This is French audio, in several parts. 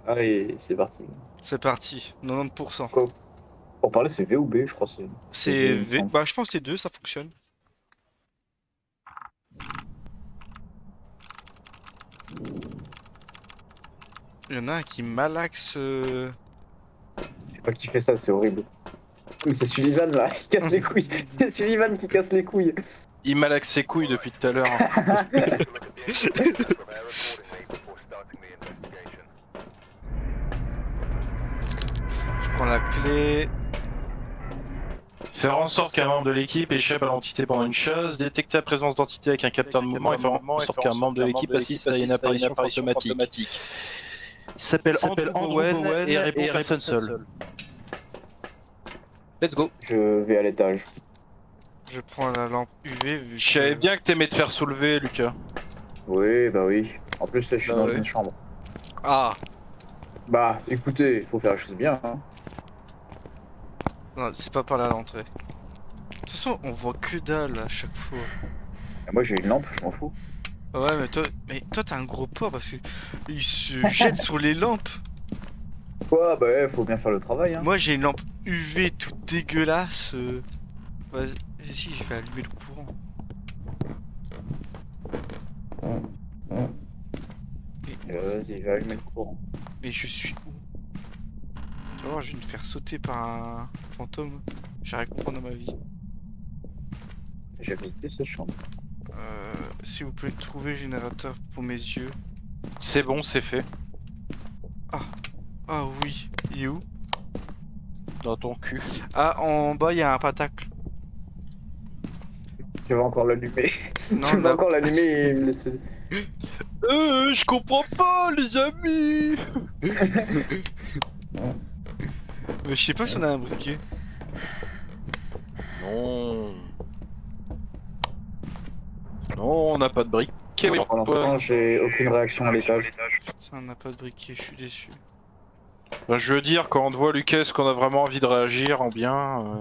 Allez, c'est parti. C'est parti, 90%. Quoi? Pour parler, c'est V ou B, je crois. C'est C'est V, il me V. semble. Bah, je pense que les deux, ça fonctionne. Il y en a un qui malaxe. Je sais pas qui fait ça, c'est horrible. Mais c'est Sullivan là, qui casse les couilles. C'est Sullivan qui casse les couilles. Il malaxe ses couilles depuis tout à l'heure. Je prends la clé. Faire en sorte qu'un membre de l'équipe échappe à l'entité pendant une chasse, détecter la présence d'entité avec un capteur de mouvement et faire en sorte qu'un membre de l'équipe assiste à une apparition fantomatique. Il s'appelle Andrew Bowen et répond personne seul. Let's go. Je vais à l'étage. Je prends la lampe UV vu Je savais bien que t'aimais te faire soulever, Lucas. Oui, bah oui. En plus, je suis Bah dans ouais. une chambre. Ah. Bah, écoutez, il faut faire les choses bien. Hein. Non, c'est pas par là l'entrée. De toute façon, on voit que dalle à chaque fois. Et moi, j'ai une lampe, je m'en fous. Ouais, mais toi t'as un gros porc parce que il se jette sur les lampes. Quoi? Bah, ouais, faut bien faire le travail. Hein. Moi j'ai une lampe UV toute dégueulasse. Vas-y, je vais allumer le courant. Vas-y, je vais allumer le courant. Mais je suis où? Tu vas voir, je vais me faire sauter par un fantôme. J'ai rien compris dans ma vie. J'ai visité cette chambre. S'il vous plaît, trouvez le générateur pour mes yeux. C'est bon, c'est fait. Ah oui, il est où? Dans ton cul. Ah, en bas, il y a un patacle. Tu vas encore l'allumer. Non, Tu vas là- encore l'allumer et me laisser. Je comprends pas, les amis. Mais je sais pas si on a un briquet. Non. Non, on n'a pas de briques. Pour l'instant, j'ai aucune réaction à l'étage. Ça, on n'a pas de briquet, je suis déçu. Ben, je veux dire, quand on te voit, Lucas, est-ce qu'on a vraiment envie de réagir en bien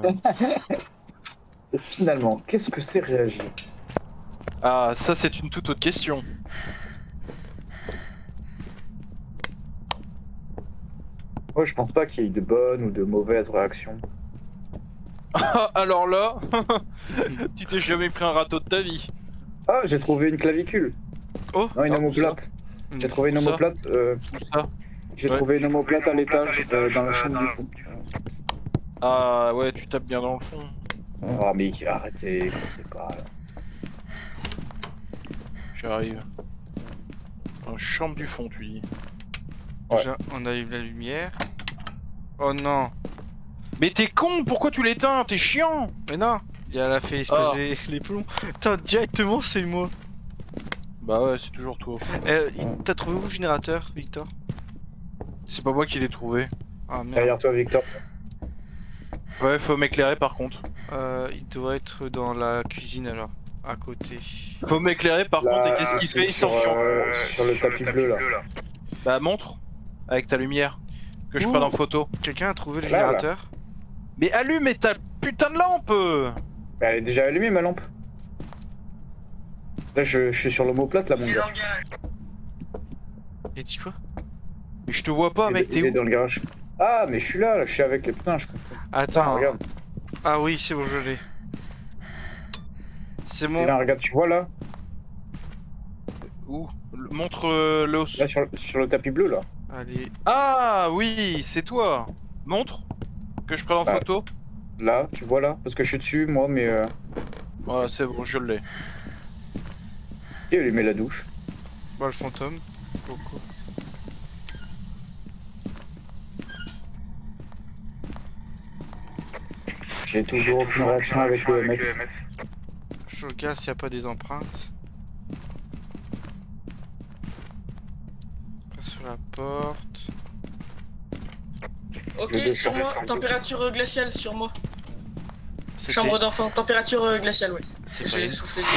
Et finalement, qu'est-ce que c'est réagir? Ah, ça, c'est une toute autre question. Moi, je pense pas qu'il y ait de bonnes ou de mauvaises réactions. Ah, alors là, tu t'es jamais pris un râteau de ta vie. Ah, j'ai trouvé une clavicule. Oh, Non, une Ah, où omoplate. J'ai trouvé une Où ça omoplate. Où ça J'ai Ouais. trouvé une omoplate à l'étage dans la chambre du fond. Ah ouais, tu tapes bien dans le fond. Oh, mais arrêtez, c'est pas. J'arrive. Dans la chambre du fond, tu dis. Ouais. déjà, on a eu la lumière. Oh non, Mais t'es con, pourquoi tu l'éteins? T'es chiant. mais non, elle a fait exploser les plombs. Putain, directement, c'est moi. Bah ouais, c'est toujours toi. T'as trouvé où le générateur, Victor? C'est pas moi qui l'ai trouvé. Ah merde. Derrière toi, Victor. Ouais, faut m'éclairer par contre. Il doit être dans la cuisine alors, à côté. Faut m'éclairer par Là, contre, et qu'est-ce qu'il c'est fait? Il sur, s'enfuit. sur le tapis bleu là. Bah montre, avec ta lumière, que je Ouh. prenne en photo. Quelqu'un a trouvé le Là, là. générateur? Mais allume ta putain de lampe. Mais elle est déjà allumée ma lampe. Là, je suis sur l'omoplate là, mon gars. Il dit quoi? Mais je te vois pas, mec, Il t'es est où? dans le garage. Ah, mais je suis là, je suis avec. Putain, je comprends. Attends. Regarde. Ah oui, c'est bon, je l'ai. C'est Et bon. là, regarde, tu vois là? Où? Montre l'os. Là, sur le tapis bleu là. Allez. Ah oui, c'est toi. Montre, que je prenne en Bah. photo. Là, tu vois là? Parce que je suis dessus, moi, mais. Voilà, c'est bon, je l'ai. Et elle met la douche. Bah, le fantôme. Pourquoi? J'ai toujours aucune réaction avec le MF. Je regarde s'il n'y a pas des empreintes. Pas sur la porte. Ok, Les deux sur sont- moi, température glaciale sur moi. C'était- Chambre d'enfant, température glaciale, ouais. C'est pas J'ai une- soufflé. c'est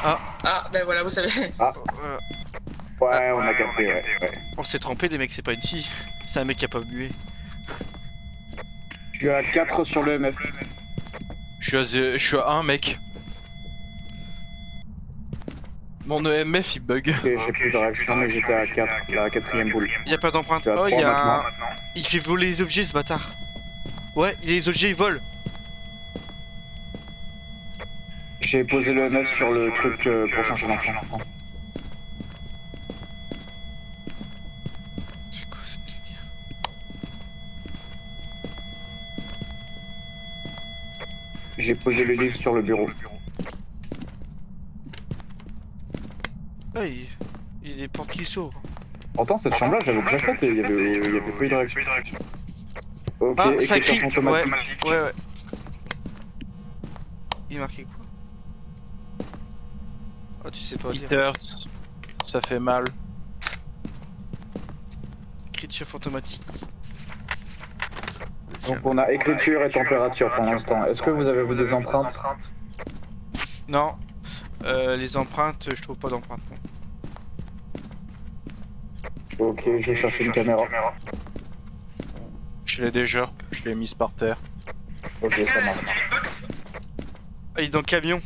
pas- Ah, ben voilà, vous savez. Voilà. Ouais, on a capté, ouais. On s'est trompé, les mecs, c'est pas une fille. C'est un mec qui a pas mué. Je suis à 4 sur le MF. Je suis à 1, mec. Mon EMF il bug. Ok, j'ai plus de réaction, mais j'étais à 4, la quatrième boule. Il y a pas d'empreinte. Tu as Oh, il trois y a un... maintenant. Il fait voler les objets, ce bâtard. Ouais, les objets, ils volent. J'ai posé le MS sur le truc pour changer d'enfant. C'est quoi cette lumière? J'ai posé le livre sur le bureau. Ah, il y a des portes qui s'ouvrent. Pourtant, cette chambre-là, j'avais déjà faite et il y avait pas eu de réaction. Ok, Ah, ça écriture crie. Ouais, fantomatique. ouais. Il est marqué quoi? Oh, tu sais pas It lire. hurts. Ça fait mal. Écriture fantomatique. Donc on a écriture et température pour l'instant. Est-ce que vous avez vu des empreintes? Non. Les empreintes, je trouve pas d'empreintes. Non. Ok, j'ai cherché une caméra. Je l'ai déjà. Je l'ai mise par terre. Ok, ça marche. Ah, il est dans le camion.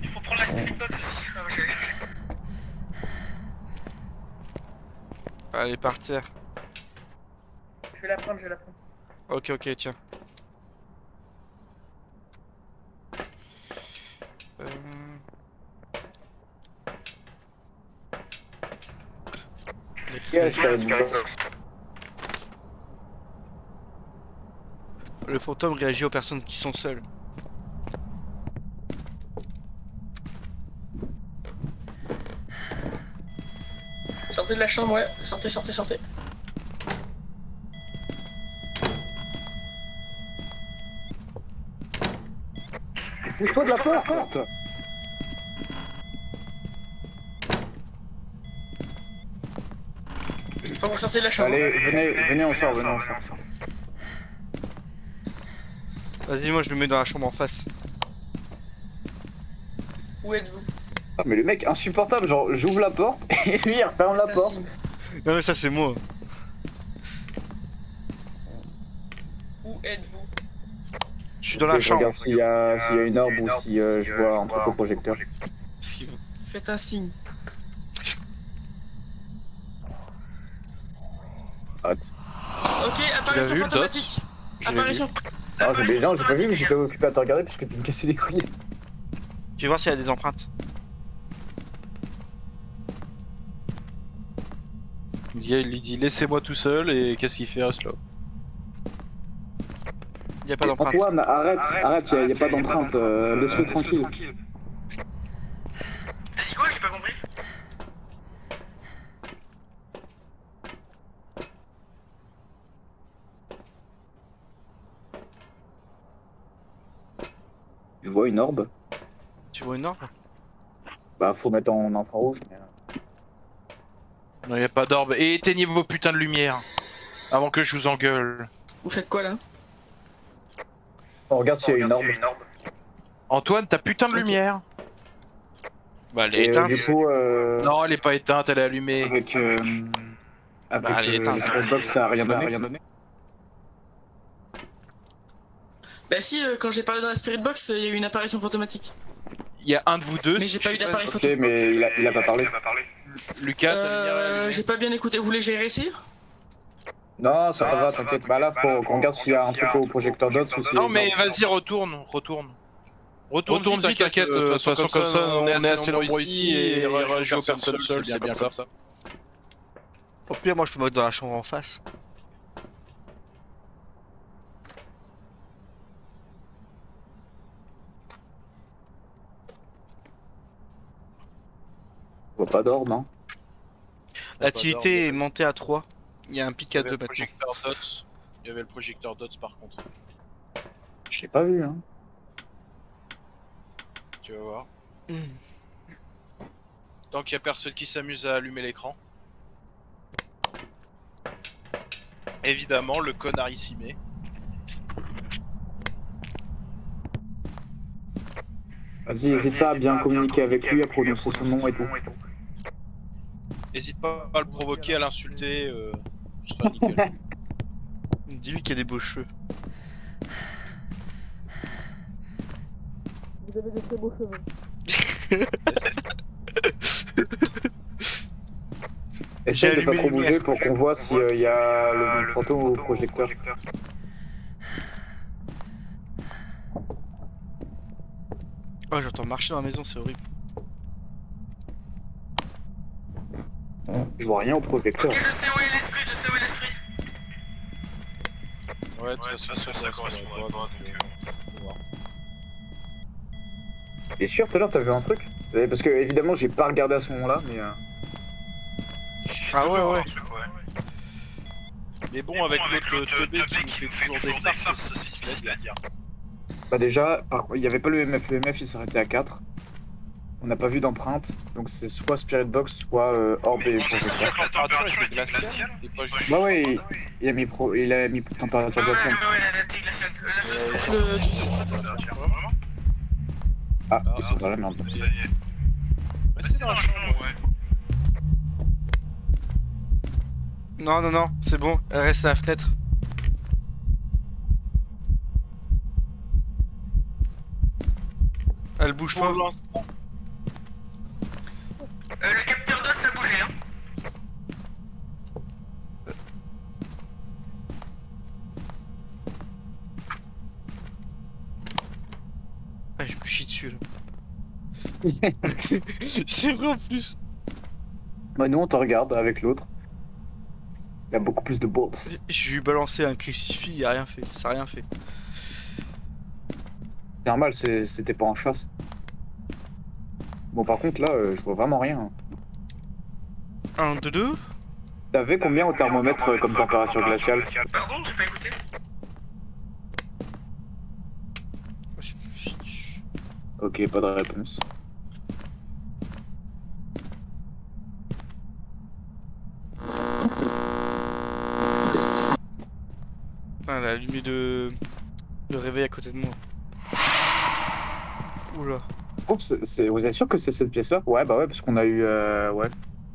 Il faut prendre la spirit box aussi. Ah, ok. Ah, elle est par terre. Je vais la prendre, je vais la prendre. Ok, ok, tiens. Yes, j'avais une box. Le fantôme réagit aux personnes qui sont seules. Sortez de la chambre, ouais. Sortez, sortez, sortez. Pousse-toi de la porte! Faut que vous sortez de la chambre. Allez, venez, on sort, venez, on sort. Vas-y, moi je me mets dans la chambre en face. Où êtes-vous? Ah, mais le mec insupportable, genre j'ouvre la porte et lui il referme la porte. Non mais ça c'est moi. Où êtes-vous? Je suis dans Ok, la je chambre. regarde s'il y a une orbe ou si je vois un truc au projecteur. Qu'est-ce qu'il veut? Faites un signe. Arrête. Ok, apparition vu, le fantomatique. Je l'ai Apparition. Ah, j'ai pas vu, mais j'étais occupé à te regarder parce que tu me cassais les couilles. Je vais voir s'il y a des empreintes. Il lui dit laissez-moi tout seul et qu'est-ce qu'il fait reste là. Il n'y a pas d'empreintes. Antoine, arrête, y a pas d'empreinte, laisse-le tranquille. T'as dit quoi? J'ai pas compris. Tu vois une orbe? Tu vois une orbe? Bah faut mettre en infrarouge. Mais... Non, y a pas d'orbe. Et éteignez vos putains de lumière avant que je vous engueule. Vous faites quoi là? On regarde s'il y a une orbe. Antoine, ta putain de Ok. lumière. Bah elle est Et éteinte. du coup, Non, elle est pas éteinte, elle est allumée. avec Bah, elle est éteinte. la Spirit box, ça a rien donné. Bah si, quand j'ai parlé dans la spirit box, il y a eu une apparition fantomatique. Il y a un de vous deux. Mais j'ai pas eu d'appareil photo. Ok, mais il a pas parlé. Lucas, ta lumière est allumée. J'ai pas bien écouté. Vous voulez que j'aille réussir? Non, ça va, t'inquiète. Bah là, faut qu'on regarde s'il y a un truc au projecteur d'autres ou si... Non mais vas-y, retourne. Retourne vite, t'inquiète, de toute façon comme ça, on est assez nombreux ici et il réagit aux personnes seules, c'est bien comme ça. Au pire, moi je peux me mettre dans la chambre en face. On voit pas d'orbe, hein. L'activité est montée à 3. Il y a un pic à 2 maintenant. Il y avait le projecteur DOTS par contre. J'ai pas vu, hein. Tu vas voir. Tant qu'il y a personne qui s'amuse à allumer l'écran. Évidemment, le connard il s'y met. Vas-y, n'hésite pas à bien communiquer avec lui, à prononcer son nom et tout. N'hésite pas à le provoquer, à l'insulter, ce sera nickel. Dis-lui qu'il y a des beaux cheveux. Vous avez des très beaux cheveux. Essaye de pas allumé trop les bouger lumières. pour qu'on voit s'il y a le fantôme au projecteur. Oh, j'entends marcher dans la maison, c'est horrible. Je vois rien au projecteur. Ok, je sais où est l'esprit, je sais où est l'esprit. Ouais, de toute façon, ça correspond à droite, donc, on va voir. T'es sûr tout à l'heure t'as vu un truc? Parce que évidemment j'ai pas regardé à ce moment-là, mais Ah ouais. Mais bon, avec l'autre teubé qui nous fait toujours des farces, c'est difficile à dire. bah déjà, il y avait pas le MF. Le MF il s'arrêtait à 4. On n'a pas vu d'empreinte, donc c'est soit Spirit Box, soit Orbe et projecteur. La température était glaciale et pas juste. Bah ouais, il a mis température glaciale. Ouais, la thé glaciale. Le tu sais. Ah, ils sont dans la merde. Restez dans la chambre, ouais. Non, c'est bon, elle reste à la fenêtre. Elle bouge pas. Pour l'instant, Le capteur d'os a bougé, hein. Ah, je me chie dessus là. C'est vrai en plus. Bah nous on te regarde avec l'autre. Il a beaucoup plus de balls. Je lui ai balancé un crucifix, il a rien fait, ça a rien fait. C'est normal, c'était pas en chasse. Bon par contre là, je vois vraiment rien. 1, 2, 2. T'avais combien au thermomètre comme température glaciale? Pardon, j'ai pas écouté. Ok, pas de réponse. Putain, elle a allumé le réveil à côté de moi. Oula. Je trouve vous êtes sûr que c'est cette pièce-là? Ouais, bah ouais, parce qu'on a eu... ouais.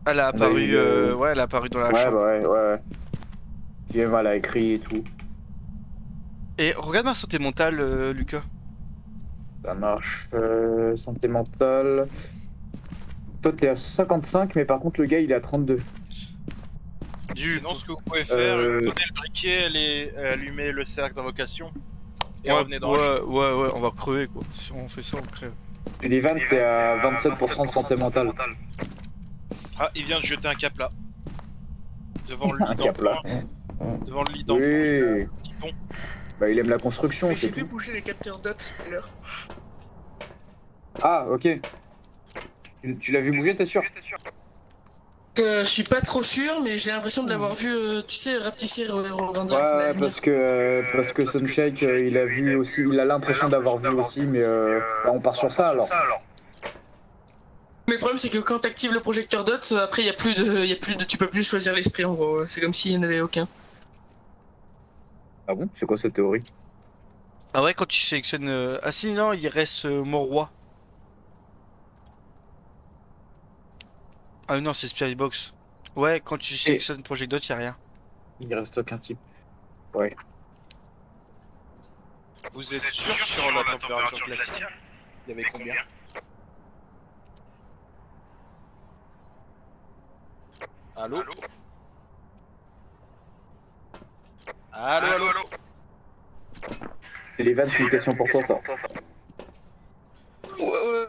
Elle a On a apparu, eu, ouais, elle a apparu dans la Ouais, chambre. bah ouais. Puis elle a écrit et tout. Et regarde ma santé mentale, Lucas. Ça marche. Santé mentale. Toi, t'es à 55, mais par contre, le gars, il est à 32. sinon, ce que vous pouvez faire, Euh, prenez le briquet, allumez le cercle d'invocation et Ouais, revenez dans la chambre. ouais, on va crever quoi. Si on fait ça, on crève. Et les 20, t'es à 27% de santé mentale. Ah, il vient de jeter un cap là. Devant le Un lit cap là. d'enfant. Devant le lit d'enfant, il y a Oui. un petit pont. Bah, il aime la construction, Mais c'est j'ai vu tout. bouger les capteurs d'os tout à l'heure. Ah, ok. Tu l'as vu bouger, t'es sûr? Je suis pas trop sûr, mais j'ai l'impression de l'avoir vu, tu sais, rapetisser et regrandir. Ouais, parce que Sunshake, il a vu aussi, il a l'impression d'avoir vu aussi, mais bah, on part sur ça alors. Mais le problème, c'est que quand t'actives le projecteur dots, après, y a plus de, tu peux plus choisir l'esprit en gros. C'est comme s'il n'y en avait aucun. Ah bon? C'est quoi cette théorie? Ah ouais, quand tu sélectionnes. Ah si, non, il reste mon roi. Ah non, c'est Spirit Box. Ouais, quand tu sélectionnes Project Dot, y'a rien. Il reste aucun type. Ouais. Vous êtes sûr sur la température glaciale? Il y avait combien? Allô? Allô? Et les vannes, c'est une question pour toi, ça. Ouais,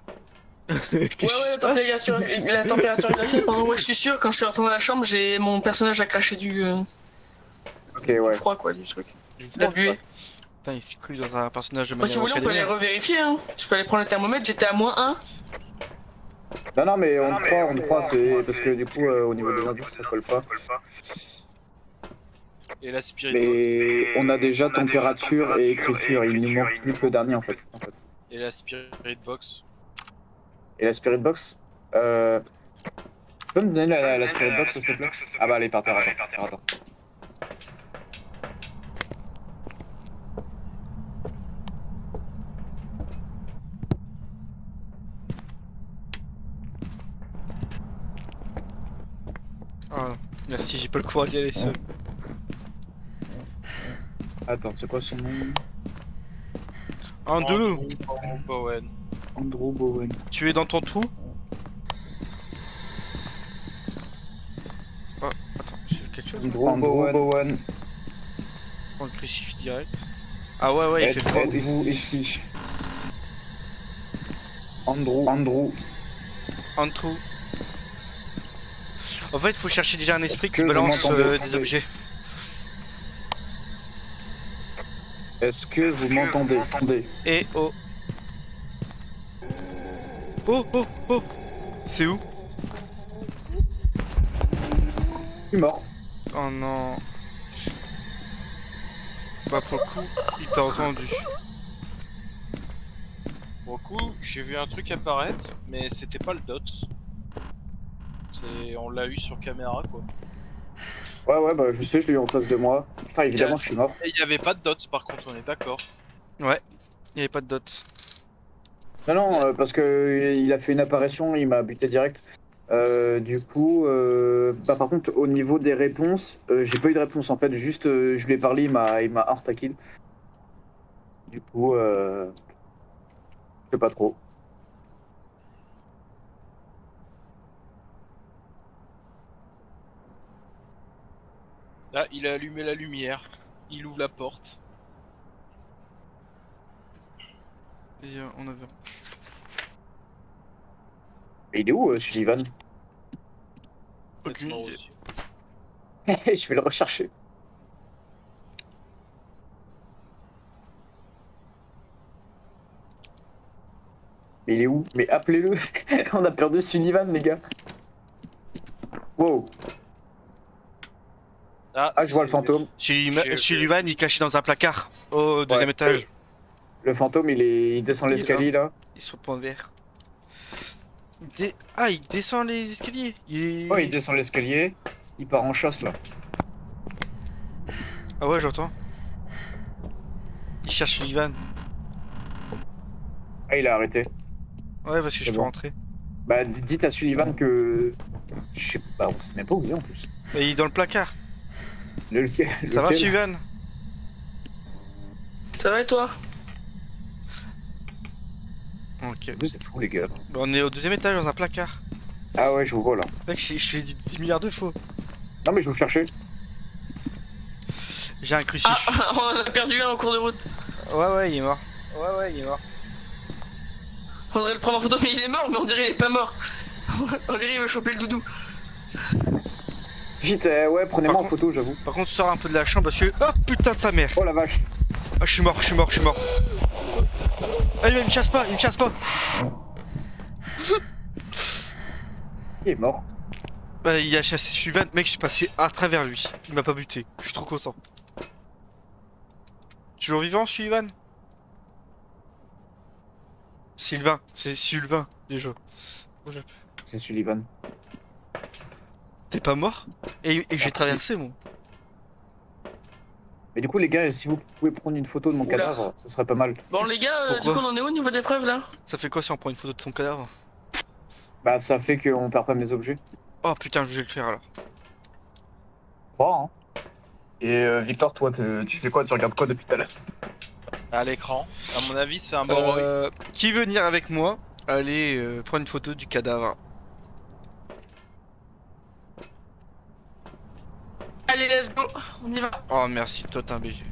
la température glaciale, pardon, ouais, je suis sûr, quand je suis rentré dans la chambre, mon personnage a craché du Ok, ouais. froid, quoi, du truc. La buée. Putain, il s'est cru dans un personnage de Moi, si manière vous voulez, on peut aller revérifier, hein. Je peux aller prendre le thermomètre, j'étais à -1. Non, mais on te croit, c'est parce que du coup, au niveau des indices, ça colle pas. Et la spirit Mais on a déjà température et écriture, il nous manque plus que le dernier en fait. Et la spirit box? Et la Spirit Box Tu peux me donner la Spirit Box s'il te plaît? Ah bah elle est par terre, attends. Ah non, merci, j'ai pas le courage d'y aller seul. Attends, c'est quoi son nom? Andrew, Bowen. Andrew Bowen. tu es dans ton trou? quelque chose. Andrew Bowen. Prends le crucifix direct. Ah ouais, ouais, il fait froid. Êtes-vous ici? Andrew. Andrew. En fait, il faut chercher déjà un esprit qui Que vous balance m'entendez des objets. Est-ce que vous m'entendez? Et oh. Oh, oh, oh. C'est où? Je suis mort. Oh non. Bah pour le coup, il t'a entendu. Pour le coup, j'ai vu un truc apparaître, mais c'était pas le dot. On l'a eu sur caméra quoi. Ouais, bah je sais, je l'ai eu en face de moi. Enfin, évidemment, je suis mort. Et il y avait pas de dots par contre, on est d'accord. Ouais, il n'y avait pas de dot. Non, parce que il a fait une apparition, il m'a buté direct. Du coup, bah par contre, au niveau des réponses, j'ai pas eu de réponse en fait. Juste, je lui ai parlé, il m'a insta-kill. Du coup, je sais pas trop. Là, il a allumé la lumière, il ouvre la porte. Et on a vu. Mais il est où, Sullivan? Peut-être mort aussi. Je vais le rechercher. Mais il est où? Mais appelez-le. On a perdu Sullivan, les gars. Wow. Ah, je vois le fantôme. Sullivan, il est caché dans un placard au deuxième Ouais. étage. Le fantôme, il descend Il est l'escalier là. Ils sont point vert. Ah, il descend les escaliers. Ouais, il descend l'escalier. Il part en chasse là. Ah ouais, j'entends. Il cherche Sullivan. Ah, il a arrêté. Ouais, parce que je C'est peux bon. rentrer. Bah, dites à Sullivan que. Je sais pas, on sait même pas où il est en plus. Et il est dans le placard. Ça va, Sullivan? Ça va et toi? Ok. Vous êtes où les gars? On est au deuxième étage dans un placard. Ah ouais, je vous vois là. Mec, je l'ai dit 10 milliards de fois. Non, mais je vous cherchais. J'ai un crucifix. Ah, on en a perdu un en cours de route. Ouais, il est mort. Faudrait le prendre en photo, mais il est mort, mais on dirait qu'il est pas mort. On dirait qu'il veut choper le doudou. Vite, ouais, prenez-moi Par en photo, j'avoue. Par contre, sors un peu de la chambre parce que. Oh putain de sa mère! Oh la vache. Ah, je suis mort. Ah, il me chasse pas. Il est mort. Bah, il a chassé Sullivan. Mec, je suis passé à travers lui. Il m'a pas buté. Je suis trop content. Toujours vivant, Sullivan? C'est Sylvain, déjà. C'est Sullivan. T'es pas mort? Et j'ai traversé, moi. Mais du coup, les gars, si vous pouvez prendre une photo de mon Oula. cadavre, ce serait pas mal. Bon, les gars, du Pourquoi coup, on en est où au niveau des preuves là? Ça fait quoi si on prend une photo de son cadavre? Bah, ça fait qu'on perd pas mes objets. Oh putain, je vais le faire alors. Je crois, hein. Et Victor, toi, tu fais quoi? Tu regardes quoi depuis tout à l'heure? À l'écran. À mon avis, c'est un bon Qui veut venir avec moi? Allez, prendre une photo du cadavre. Allez, let's go, on y va. Oh merci, toi t'es un BG.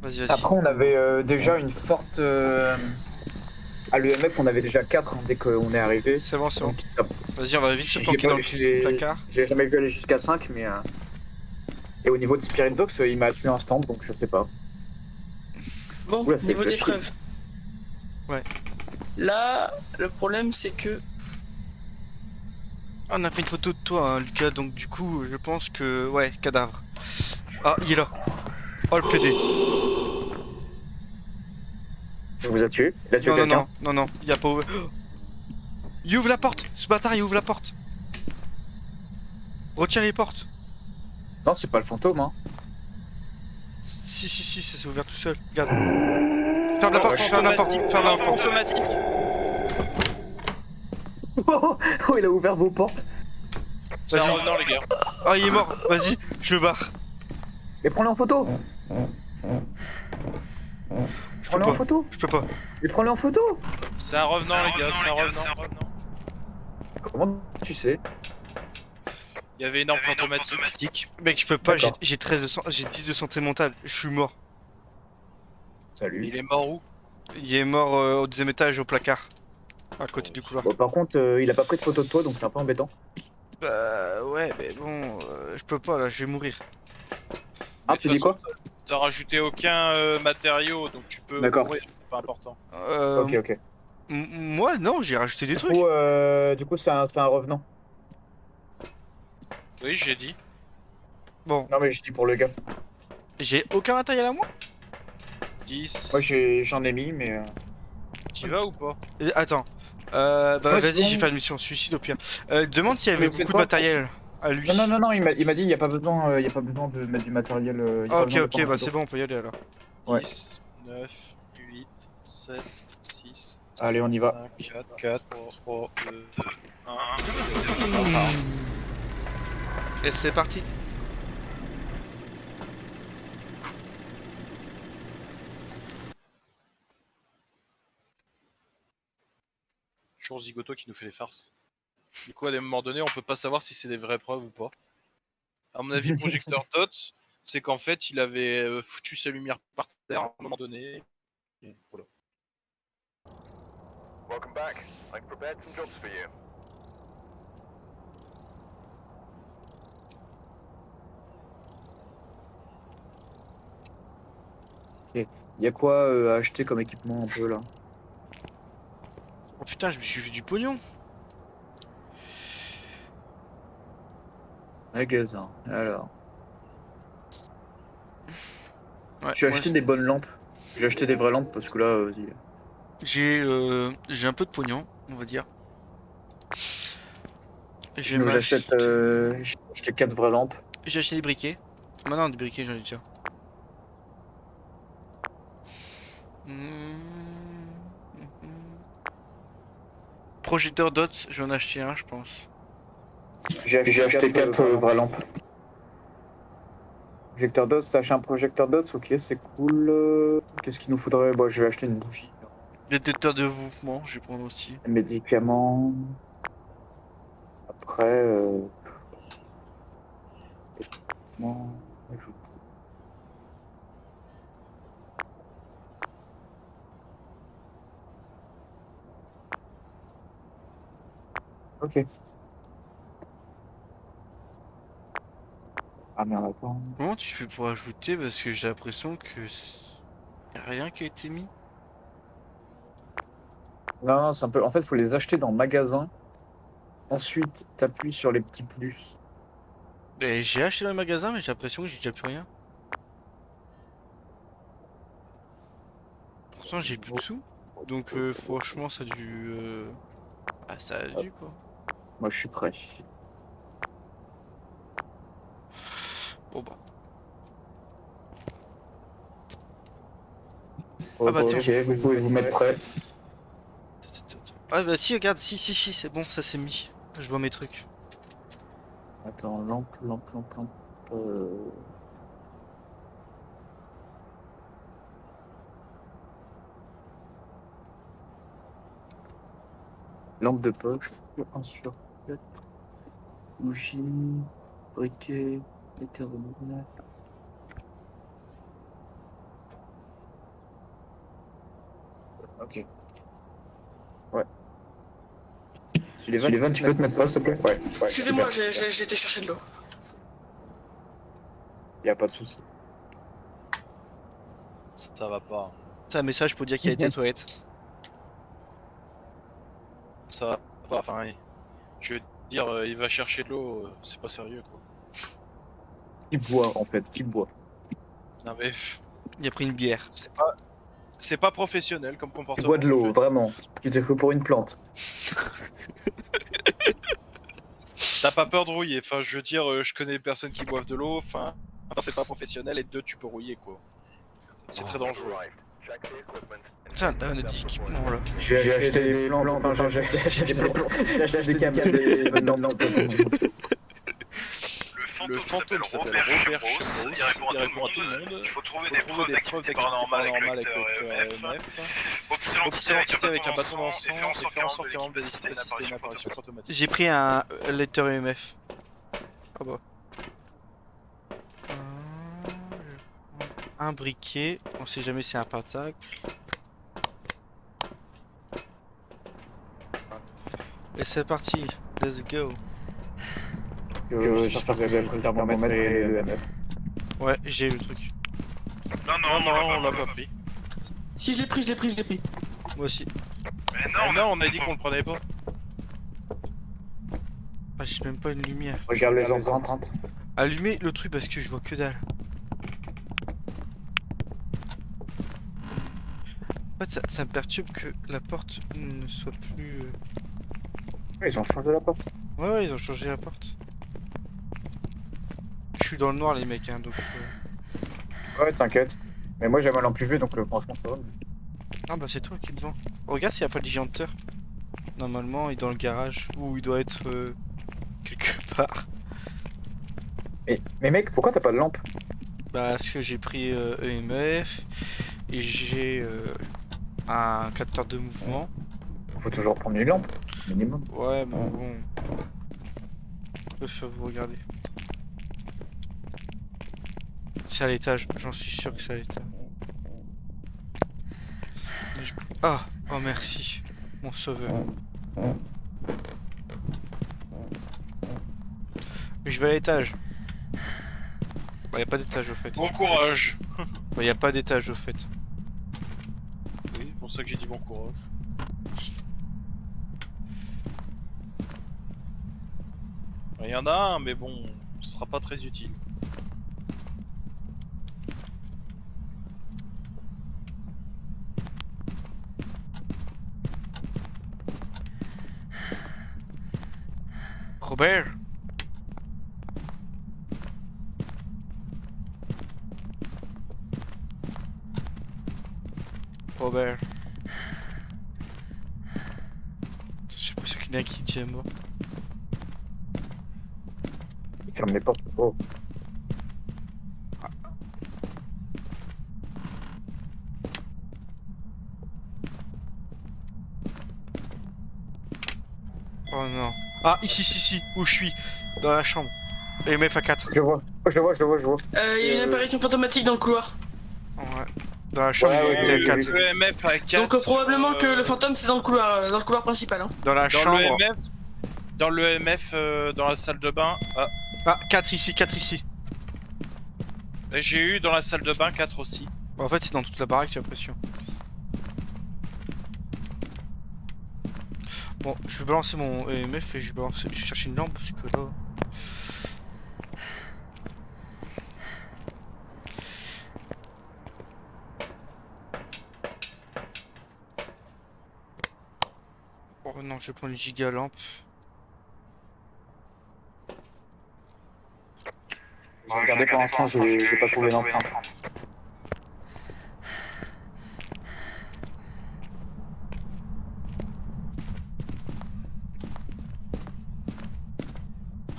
Vas-y. Après, on avait déjà une forte. À l'EMF, on avait déjà 4 dès qu'on est arrivé. C'est bon. Donc, ça- Vas-y, on va vite se J'ai planquer pas- dans le je l'ai- placard. J'ai jamais vu aller jusqu'à 5, mais. Et au niveau de Spirit Box, il m'a tué instant, donc je sais pas. Bon, Oula, c'est niveau des flashy. preuves. Ouais. Là, le problème c'est que. Ah, on a fait une photo de toi, hein, Lucas, donc du coup, je pense que... Ouais, cadavre. Ah, il est là. Oh, le PD. Je vous ai tué. Il a tué Non, quelqu'un. non, il a pas ouvert. Oh, il ouvre la porte. Ce bâtard, il ouvre la porte. Retiens les portes. Non, c'est pas le fantôme, hein. Si, ça s'est ouvert tout seul. Regarde. Ferme la porte, ferme la porte. automatique. Oh, il a ouvert vos portes. C'est un Vas-y. revenant, les gars. Ah, il est mort. Vas-y, je me barre. Et prends-le en photo. Prends-le en pas. photo. Je peux pas. Et prends-le en photo. C'est un revenant, les gars. C'est un revenant. Comment tu sais? Il y avait une arme fantomatique. Mec, je peux pas, D'accord. j'ai 13 de j'ai 10 de santé mentale, je suis mort. Salut. Il est mort où? Il est mort au deuxième étage au placard, à côté du couloir. Bon, par contre, il a pas pris de photo de toi, donc c'est un peu embêtant. Bah ouais, mais bon, je peux pas là, je vais mourir. Ah, Mais tu de dis toute quoi? façon, t'as rajouté aucun matériau, donc tu peux D'accord. mourir, c'est pas important. Ok, ok. Moi non, j'ai rajouté des Du trucs. coup, c'est un revenant. Oui, j'ai dit. Bon, Non, mais je dis pour le gars. j'ai aucun matériel à moi. 10. Moi, j'en ai mis, mais. T'y vas ou pas? Attends, Ouais, vas-y, sinon- je vais faire une mission suicide au pire. Demande s'il y avait Mais c'est beaucoup de quoi matériel à lui. Non, il m'a dit, il n'y a pas besoin, il y a pas besoin de mettre du matériel. Il y a pas Ah, besoin de ok, prendre bah un c'est photo. bon, on peut y aller alors. Ouais. 10, 9, 8, 7, 6, Allez, on y va. 5, 4, 4, 3, 2, 1. Et c'est parti. Toujours Zigoto qui nous fait les farces. Du coup, à un moment donné, on peut pas savoir si c'est des vraies preuves ou pas. À mon avis, projecteur Dots, c'est qu'en fait, il avait foutu sa lumière par terre à un moment donné. Et voilà. Welcome back. I've prepared some jobs for you. Il y a quoi à acheter comme équipement un peu là? Oh putain, je me suis fait du pognon. Magasin. Alors. Ouais, J'ai moi, acheté des bonnes lampes. J'ai acheté des vraies lampes parce que là, vas-y. j'ai un peu de pognon, on va dire. Je vais Sinon, j'achète m'acheter- j'ai acheté 4 vraies lampes. J'ai acheté des briquets. Maintenant, des briquets, j'en ai déjà. Projecteur Dots, je vais en acheter un, je pense. J'ai acheté 4 vraies lampes. Projecteur DOTS, t'as acheté un projecteur DOTS, ok, c'est cool. Qu'est-ce qu'il nous faudrait? Bon, je vais acheter une bougie. Détecteur de mouvement, je vais prendre aussi. Médicaments. Après, équipement, ajoute. Ok. Ah merde, attends. Comment tu fais pour ajouter? Parce que j'ai l'impression que y a rien qui a été mis. Non, c'est un peu. En fait, il faut les acheter dans le magasin. Ensuite, t'appuies sur les petits plus. Ben, j'ai acheté dans le magasin, mais j'ai l'impression que j'ai déjà plus rien. Pourtant, j'ai plus de sous. Donc, franchement, ça a dû. Ah, ça a dû quoi. Moi, je suis prêt. Bon bah. Oh, Ah bah, tiens. ok, vous pouvez vous mettre prêt. Ah bah si, regarde, si, c'est bon, ça c'est mis. Je vois mes trucs. Attends, lampe. Lampe de poche, 1 sur 4. Bougie, briquet, éternel. Ok. Ouais. Sullivan, tu peux te mettre pas, s'il te plaît? Ouais. Excusez-moi, j'ai été chercher de l'eau. Y a pas de souci. Ça va pas. C'est un message pour dire qu'il a été aux toilettes. Ça va pas. Enfin, je veux dire, il va chercher de l'eau, c'est pas sérieux quoi. Qui boit, en fait, qui boit. Non mais, Il a pris une bière. c'est pas professionnel comme Qui comportement. boit de l'eau, je- vraiment. Tu t'es fait pour une plante. T'as pas peur de rouiller. Enfin, je veux dire, je connais des personnes qui boivent de l'eau. Enfin, c'est pas professionnel et deux, tu peux rouiller quoi. C'est très dangereux. Arrived. Check the equipment. Ça, on a des équipements là. J'ai acheté des plants, enfin j'ai acheté des plants. J'ai acheté des câbles. Non. Le fantôme s'appelle Robert Chapos, il répond à tout le monde. Il faut trouver Faut des trouver preuves d'activité paranormale avec le EMF. Observe Observe avec un bâton d'encens et faire en sorte qu'un membre de l'équipe assiste à une apparition fantomatique. J'ai pris un lecteur EMF. Ah bah. Un briquet, on sait jamais si c'est un pentacle. Et c'est parti, let's go. J'espère que vous avez pris le thermomètre et le MF. Ouais, j'ai le truc. Non, Non, non, on l'a pas pris. Si, je l'ai pris, je l'ai pris, je l'ai pris. Moi aussi. Mais Ah non, non, on a dit qu'on le prenait pas. Ah, j'ai même pas une lumière. Regarde les empreintes. Allumez le truc parce que je vois que dalle. En fait, ça me perturbe que la porte ne soit plus... Ils ont changé la porte. Ouais, ils ont changé la porte. Je suis dans le noir, les mecs, hein, donc... Ouais, t'inquiète. Mais moi j'ai ma lampe UV donc franchement ça va. Ah bah c'est toi qui es devant. Regarde s'il n'y a pas de Giganteur. Normalement, il est dans le garage, ou il doit être quelque part. Mais mec, pourquoi t'as pas de lampe? Bah, parce que j'ai pris EMF, et j'ai un capteur de mouvement. Faut toujours prendre une lampe, minimum. Ouais, mais bon... Je peux faire vous regarder. C'est à l'étage, j'en suis sûr que c'est à l'étage. Ah, oh merci, mon sauveur. Je vais à l'étage. Bah, y a pas d'étage au fait. Bon courage. Bah, y a pas d'étage au fait. Oui, c'est pour ça que j'ai dit bon courage. Il y en a un, mais bon, ce sera pas très utile. Robert? Robert. Je sais pas sûr qu'il y en a qui tient mort. Ils ferment les portes. Oh. Oh non. Ah, ici, où je suis. Dans la chambre. EMF à 4. Je vois. Je vois. Il y a une apparition fantomatique dans le couloir. Ouais. Dans la chambre, Ouais, il était à oui, 4. Le MF à 4. Donc probablement que le fantôme c'est dans le couloir principal. Hein. Dans la chambre. Dans le MF, dans la salle de bain. Ah, Ah, 4 ici, 4 ici. j'ai eu dans la salle de bain 4 aussi. Bah, en fait, c'est dans toute la baraque, j'ai l'impression. Bon, je vais balancer mon EMF et je vais chercher une lampe parce que là. Oh non, je vais prendre une giga lampe. J'ai regardé pour l'instant, j'ai pas trouvé d'empreinte.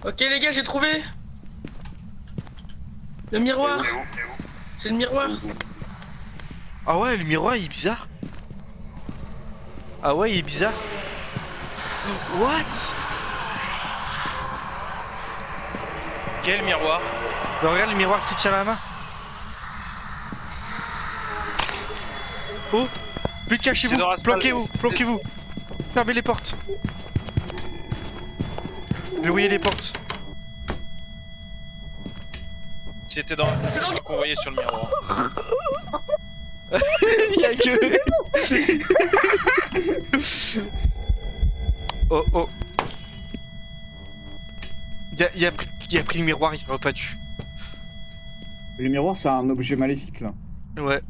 Ok les gars, j'ai trouvé. Le miroir. C'est le miroir. Ah ouais, le miroir il est bizarre. Ah ouais, il est bizarre. What? Quel miroir? Bah, regarde le miroir qui tient la main. Oh, vite cachez-vous, C'est dans la salle. planquez-vous, planquez-vous. Fermez les portes. Verrouillez les portes. C'était dans la salle qu'on voyait sur le miroir. Il y a que... Oh oh. Il a pris le miroir, il aurait pas dû. Le miroir, c'est un objet maléfique là. Ouais.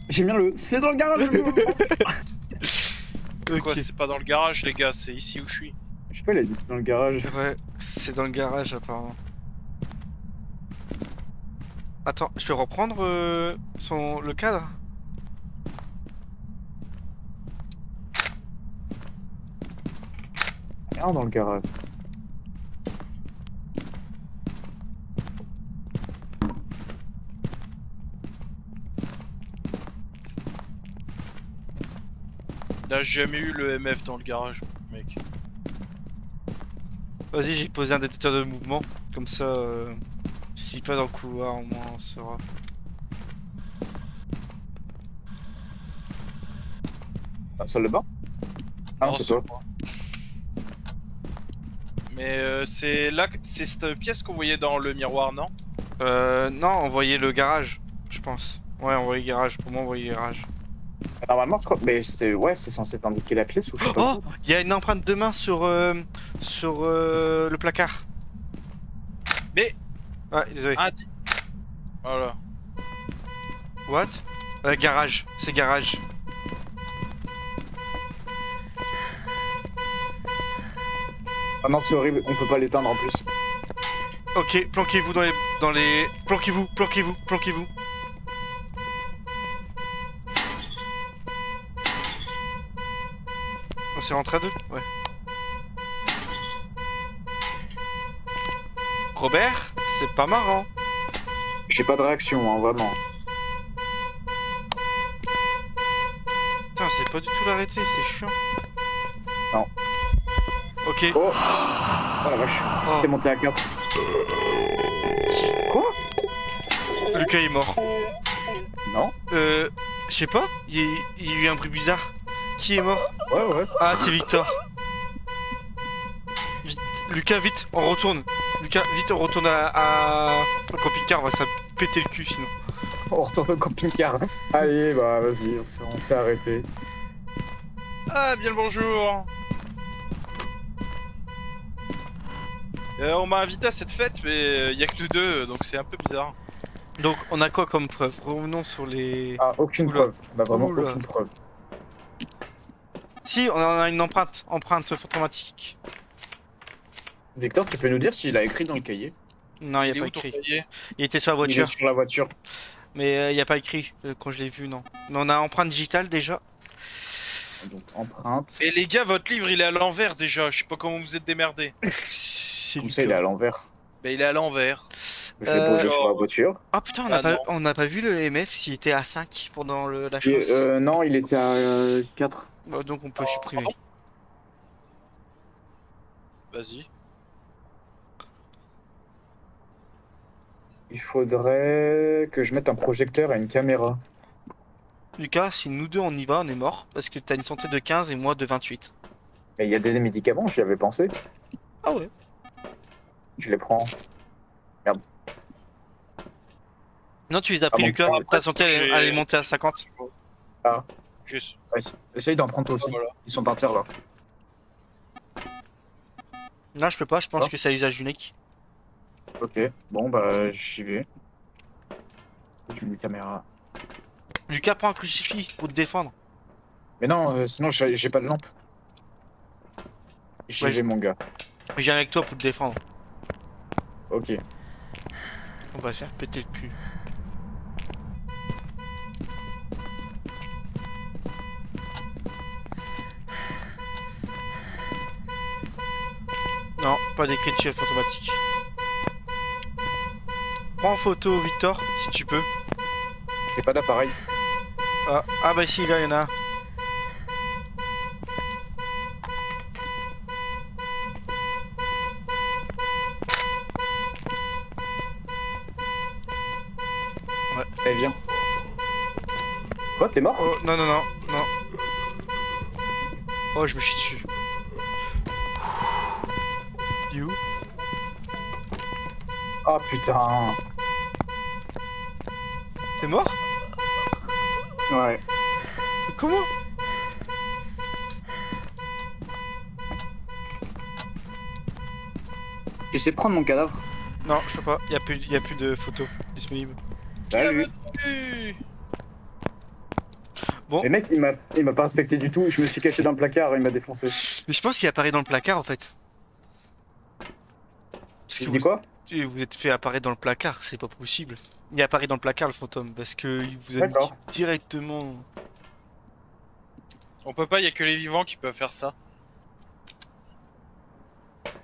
J'aime bien le. C'est dans le garage le miroir. Quoi, Ok. c'est pas dans le garage, les gars, c'est ici où je suis. Je sais pas, il a dit c'est dans le garage. Ouais, c'est dans le garage apparemment. Attends, je vais reprendre le cadre. Rien dans le garage. Là, j'ai jamais eu le MF dans le garage, mec. Vas-y, j'ai posé un détecteur de mouvement. Comme ça, s'il pas dans le couloir, au moins on saura. La salle de bain? Ah non, Non, c'est c'est toi. Mais c'est là, c'est cette pièce qu'on voyait dans le miroir, non? Non, on voyait le garage, je pense. Ouais, on voyait le garage. Pour moi, on voyait le garage. Normalement, je crois. Mais c'est ouais, c'est censé t'indiquer la pièce ou je sais pas. Oh, il y a une empreinte de main sur le placard. Mais- Ouais, désolé. Ah, voilà. What? Garage, c'est garage. Ah non, c'est horrible, on peut pas l'éteindre en plus. Ok, planquez-vous dans les... Planquez-vous. On s'est rentré à deux? Ouais. Robert, c'est pas marrant. J'ai pas de réaction, hein, vraiment. Putain, on sait pas du tout l'arrêter, c'est chiant. Non. Ok. Oh Oh la vache, Oh, c'est monté à 4. Quoi? Lucas est mort. Non? Je sais pas, il y a eu un bruit bizarre. Qui est mort? Ouais. Ah, c'est Victor. Vite, Lucas, vite, on retourne. Lucas, vite, on retourne au camping-car, on va ça péter le cul sinon. On retourne au camping-car. Allez, bah vas-y, on s'est arrêté. Ah, bien le bonjour. On m'a invité à cette fête, mais il y a que nous deux, donc c'est un peu bizarre. Donc, on a quoi comme preuve? Revenons sur les... Ah, aucune Oula. preuve. On a vraiment Oula. aucune preuve. Si, on a une empreinte fantomatique. Victor, tu peux nous dire s'il a écrit dans le cahier? Non, il Il y est a pas où ton écrit. cahier? Il était sur la Il est voiture, sur la voiture. mais il y a pas écrit quand je l'ai vu, non. Mais on a empreinte digitale déjà. Donc, empreinte. Et les gars, votre livre il est à l'envers déjà, je sais pas comment vous êtes démerdés. C'est Comme ça, il est à l'envers. Mais il est à l'envers. Je l'ai posé genre- sur la voiture. Ah putain, Ah, non. on n'a pas vu le MF s'il était à 5 pendant la Et, chose. non, il était à 4. Bah, donc on peut supprimer. Vas-y. Il faudrait que je mette un projecteur et une caméra. Lucas, si nous deux on y va, on est mort. Parce que t'as une santé de 15 et moi de 28. Et il y a des médicaments, j'y avais pensé. Ah ouais. Je les prends. Non, tu les as pris, Ah bon, Lucas. après, Ta santé, j'ai- elle est montée à 50. Juste. Ouais, essaye d'en prendre toi aussi. Voilà. Ils sont partis là. Non, je peux pas, je pense Ah. que c'est à usage unique. Ok, bon bah j'y vais. J'ai une caméra. Lucas, prends un crucifix pour te défendre. Mais non, sinon j'ai pas de lampe. J'y Ouais, vais je- mon gars. Je viens avec toi pour te défendre. Ok. On va se faire péter le cul. Non, pas d'écriture automatique. Prends en photo, Victor, si tu peux. J'ai pas d'appareil. Ah bah si, là, il y en a un. Allez viens. Quoi, t'es mort? Oh, non. Oh, je me chie dessus. Il est où? Oh putain. T'es mort? Ouais. Comment? Tu sais prendre mon cadavre? Non, je peux pas. Y a plus de photos disponibles. Salut. Bon, Les mecs, il m'a pas respecté du tout. Je me suis caché dans le placard, il m'a défoncé. mais je pense qu'il apparaît dans le placard en fait. Parce Tu que dis quoi? vous êtes fait apparaître dans le placard, c'est pas possible. Il apparaît dans le placard le fantôme parce que il vous a dit D'accord. directement. On peut pas, il y a que les vivants qui peuvent faire ça.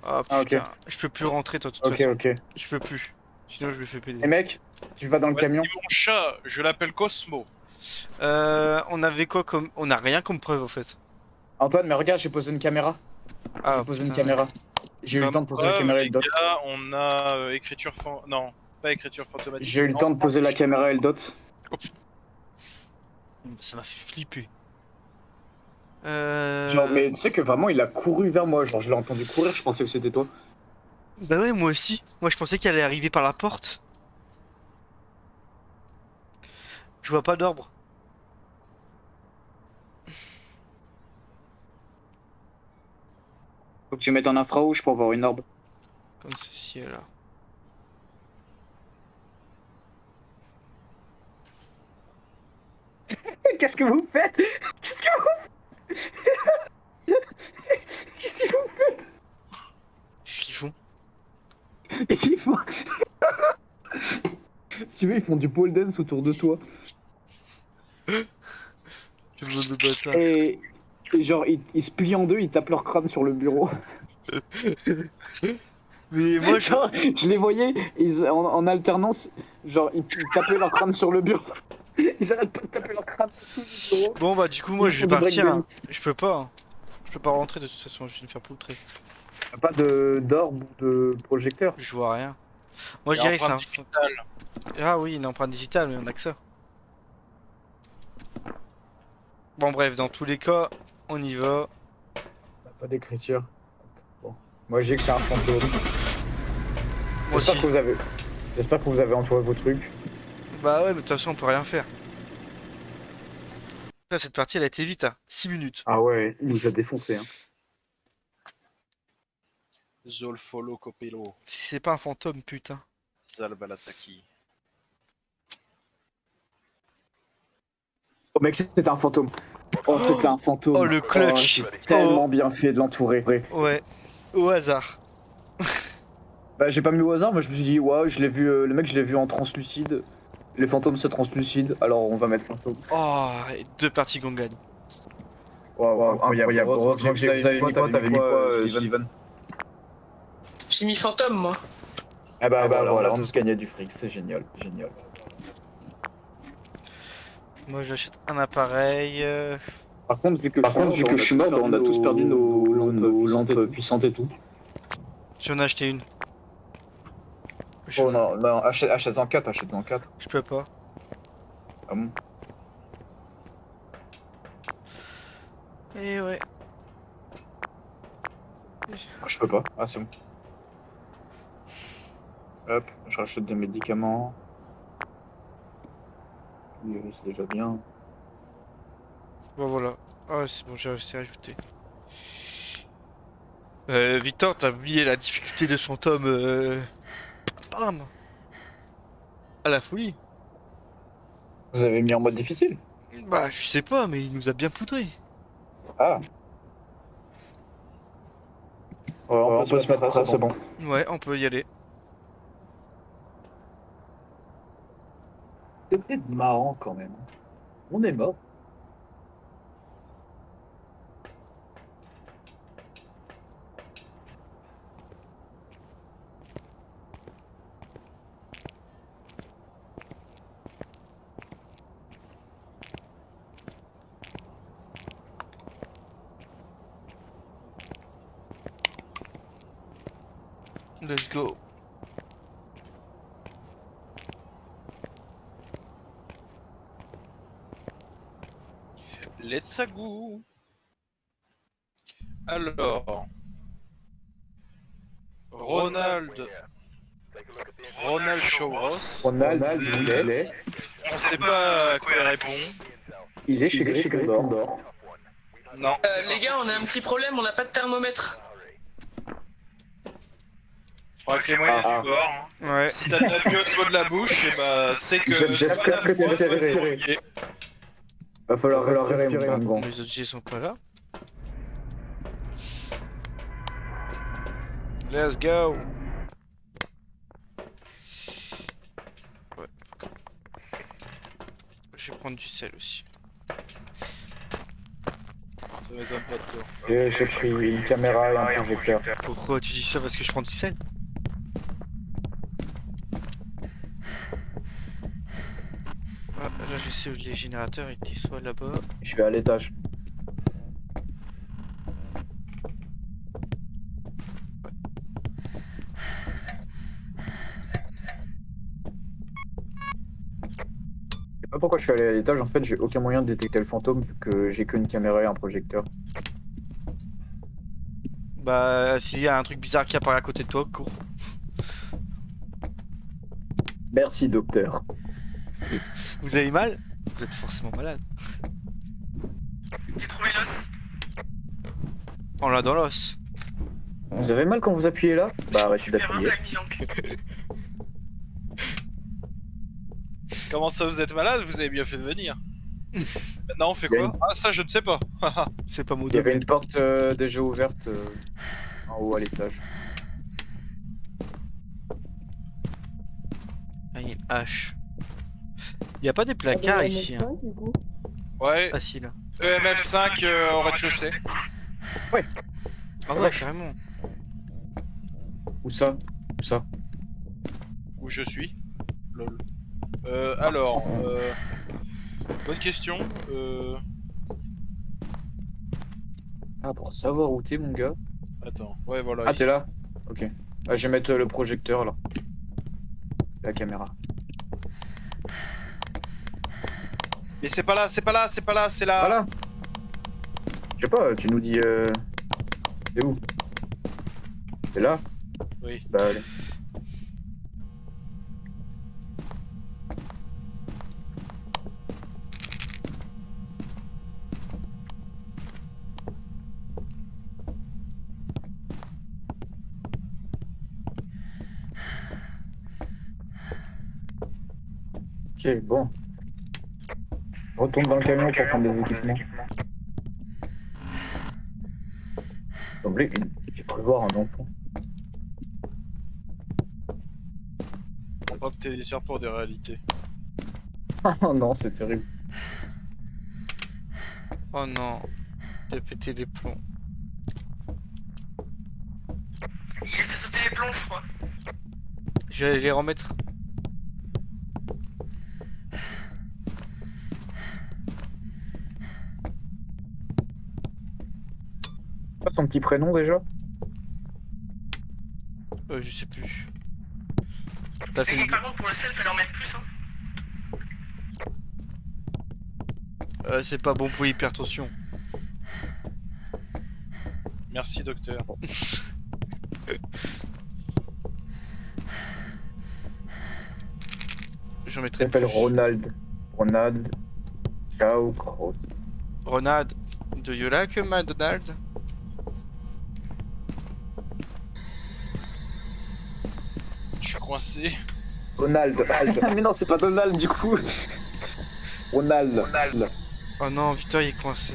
Ah Ah, ok. putain, je peux plus rentrer toi de toute Ok, façon. ok. Je peux plus. Sinon je me fais péter. Les mecs, tu vas dans le Voici camion. mon chat, je l'appelle Cosmo. On avait quoi comme. On a rien comme preuve en fait. Antoine, mais regarde, j'ai posé une caméra. Ah, J'ai posé une putain. caméra. J'ai eu le temps de poser la caméra et les le dot. gars, on a écriture non, pas écriture fantomatique. J'ai eu le temps de poser la caméra et le dot. Ça m'a fait flipper. Genre, mais tu sais que vraiment, il a couru vers moi. Genre, je l'ai entendu courir, je pensais que c'était toi. Bah ouais, moi aussi. Moi, je pensais qu'elle allait arriver par la porte. Je vois pas d'orbre. Faut que tu mettes en infrarouge pour voir une orbe. Comme ceci, là. Qu'est-ce que vous faites? Qu'est-ce que vous... Qu'est-ce que vous Qu'est-ce qu'ils font? faites? Ils font... Si tu veux, ils font du pole dance autour de toi. Quel monde de bâtard. Et genre, ils se plient en deux, ils tapent leur crâne sur le bureau. Mais moi, je... Genre, je les voyais, en alternance, genre, ils tapaient leur crâne sur le bureau. Ils arrêtent pas de taper leur crâne sous le bureau. Bon, bah, du coup, moi, Ils je font vais du partir. Hein. breakdance. Je peux pas. Hein. Je peux pas rentrer de toute façon, je vais me faire poutrer. Pas d'orbe ou de projecteur. Je vois rien. Moi, je dirais que c'est un... Ah oui, une empreinte digitale, mais on a que ça. Bon, bref, dans tous les cas, on y va. Pas d'écriture. Bon. Moi, je dis que c'est un fantôme. Moi aussi. J'espère que vous avez entouré vos trucs. Bah ouais, mais de toute façon, on peut rien faire. Putain, cette partie, elle a été vite, hein. 6 minutes. Ah ouais, il nous a défoncé. Hein. Zolfolo Copelo, Si c'est pas un fantôme, putain. Zalbalataki. Oh mec, c'était un fantôme. Oh, c'était un fantôme. Oh, le clutch. J'ai tellement bien fait de l'entourer. Ouais, au hasard. Bah, j'ai pas mis au hasard, moi je me suis dit, ouais, je l'ai vu, le mec, je l'ai vu en translucide. Les fantômes, c'est translucide, alors on va mettre fantôme. Oh, et 2 parties qu'on gagne. Wow, incroyable. Heureusement que vous avez mis quoi, t'avais mis quoi, Steven? J'ai mis fantôme, moi. Ah bah voilà, on nous gagnait du fric, c'est génial, génial. Moi, j'achète un appareil. Par contre, vu que je suis mort, on a tous perdu nos lampes puissantes et tout. J'en ai acheté une. Oh non, achète-en 4, achète-en 4. Je peux pas. Ah bon? Et ouais. Je peux pas, ah c'est bon. Hop, je rachète des médicaments. C'est déjà bien. Bon, voilà. Ah, c'est bon, j'ai réussi à ajouter. Victor, t'as oublié la difficulté de son tome. Bam! À la folie. Vous avez mis en mode difficile? Bah, je sais pas, mais il nous a bien poudré. Ah. Ouais, on peut se mettre à ça, c'est bon. Ouais, on peut y aller. C'était marrant quand même. On est mort. Let's go. Let's go. Alors, Ronald Chauros. Ronald, On sait pas à quoi il répond. il est chez Gryffondor. Non. Les gars, on a un petit problème, on n'a pas de thermomètre. Faudra que les moyens du bord. Hein. Ouais. Si t'as de la vie au niveau de la bouche, et bah c'est que. J'espère que tu sais respirer. Va falloir respirer, mon grand. Les autres G sont pas là. Let's go. Ouais. Je vais prendre du sel aussi. Ça m'étonne pas de toi. J'ai pris une caméra et un projecteur. Pourquoi tu dis ça? Parce que je prends du sel? Ah, là je sais où les générateurs étaient soit là-bas. Je vais à l'étage. pas pourquoi je suis allé à l'étage, en fait j'ai aucun moyen de détecter le fantôme vu que j'ai qu'une caméra et un projecteur. Bah, s'il y a un truc bizarre qui apparaît à côté de toi, cours. Merci docteur. Vous avez mal? Vous êtes forcément malade. J'ai trouvé l'os. On l'a dans l'os. Vous avez mal quand vous appuyez là? Bah arrêtez Super d'appuyer. Comment ça, vous êtes malade? Vous avez bien fait de venir. Maintenant, on fait Il y a quoi? Ah, ça, je ne sais pas. C'est pas mon Il y avait domaine. une porte déjà ouverte en haut à l'étage. Ah, il y a une hache. Y a pas des placards ici, hein. Ouais, Facile. EMF5 au rez-de-chaussée. Ah ouais, carrément. Où ça? Où ça? Où je suis. Lol. Alors, bonne question. Ah, pour savoir où t'es mon gars. Attends, ouais, voilà. Ah ici. t'es là? Ok. Ah, je vais mettre le projecteur là. La caméra. Mais c'est pas là, c'est pas là, c'est pas là, c'est là. Voilà. Je sais pas, tu nous dis c'est où? C'est là? Oui. Bah allez. Ok, bon. Retourne dans le camion pour prendre des équipements. Semblait j'ai cru voir un enfant. Opter des pour des réalités. Oh non, c'est terrible. Oh non. J'ai pété les plombs. Il a fait sauter les plombs, je crois. Je vais aller les remettre. Pas son petit prénom déjà? Je sais plus. T'as fait Mais une... par contre, pour le sel, fallait en mettre plus, hein. C'est pas bon pour l'hypertension. Merci, docteur. J'en Il mettrai s'appelle plus. Ronald. Ronald. Ciao, Cross. Ronald, do you like McDonald's? Je suis coincé. Ronald. Mais non, c'est pas Donald du coup. Ronald. Oh non, Victor il est coincé.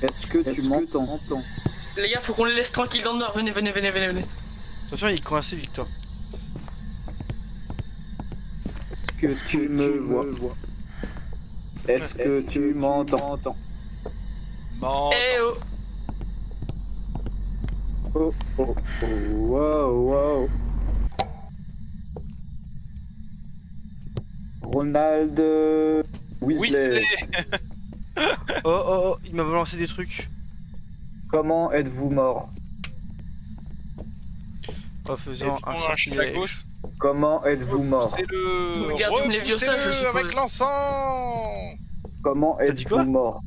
Est-ce que tu m'entends? Les gars, faut qu'on les laisse tranquilles dans le noir. Venez, venez, venez, venez, venez. Attention, il est coincé, Victor. Est-ce que tu me vois? Est-ce que tu m'entends? Non. Eh oh. Oh, oh, oh, wow, wow. Ronald Weasley. Oh oh oh, il m'a balancé des trucs. Comment êtes-vous mort? En faisant un À sortilège. gauche. Comment êtes-vous mort? C'est le. Regarde comme les vieux sages, je suppose. avec l'encens. Comment T'as dit quoi? êtes-vous mort?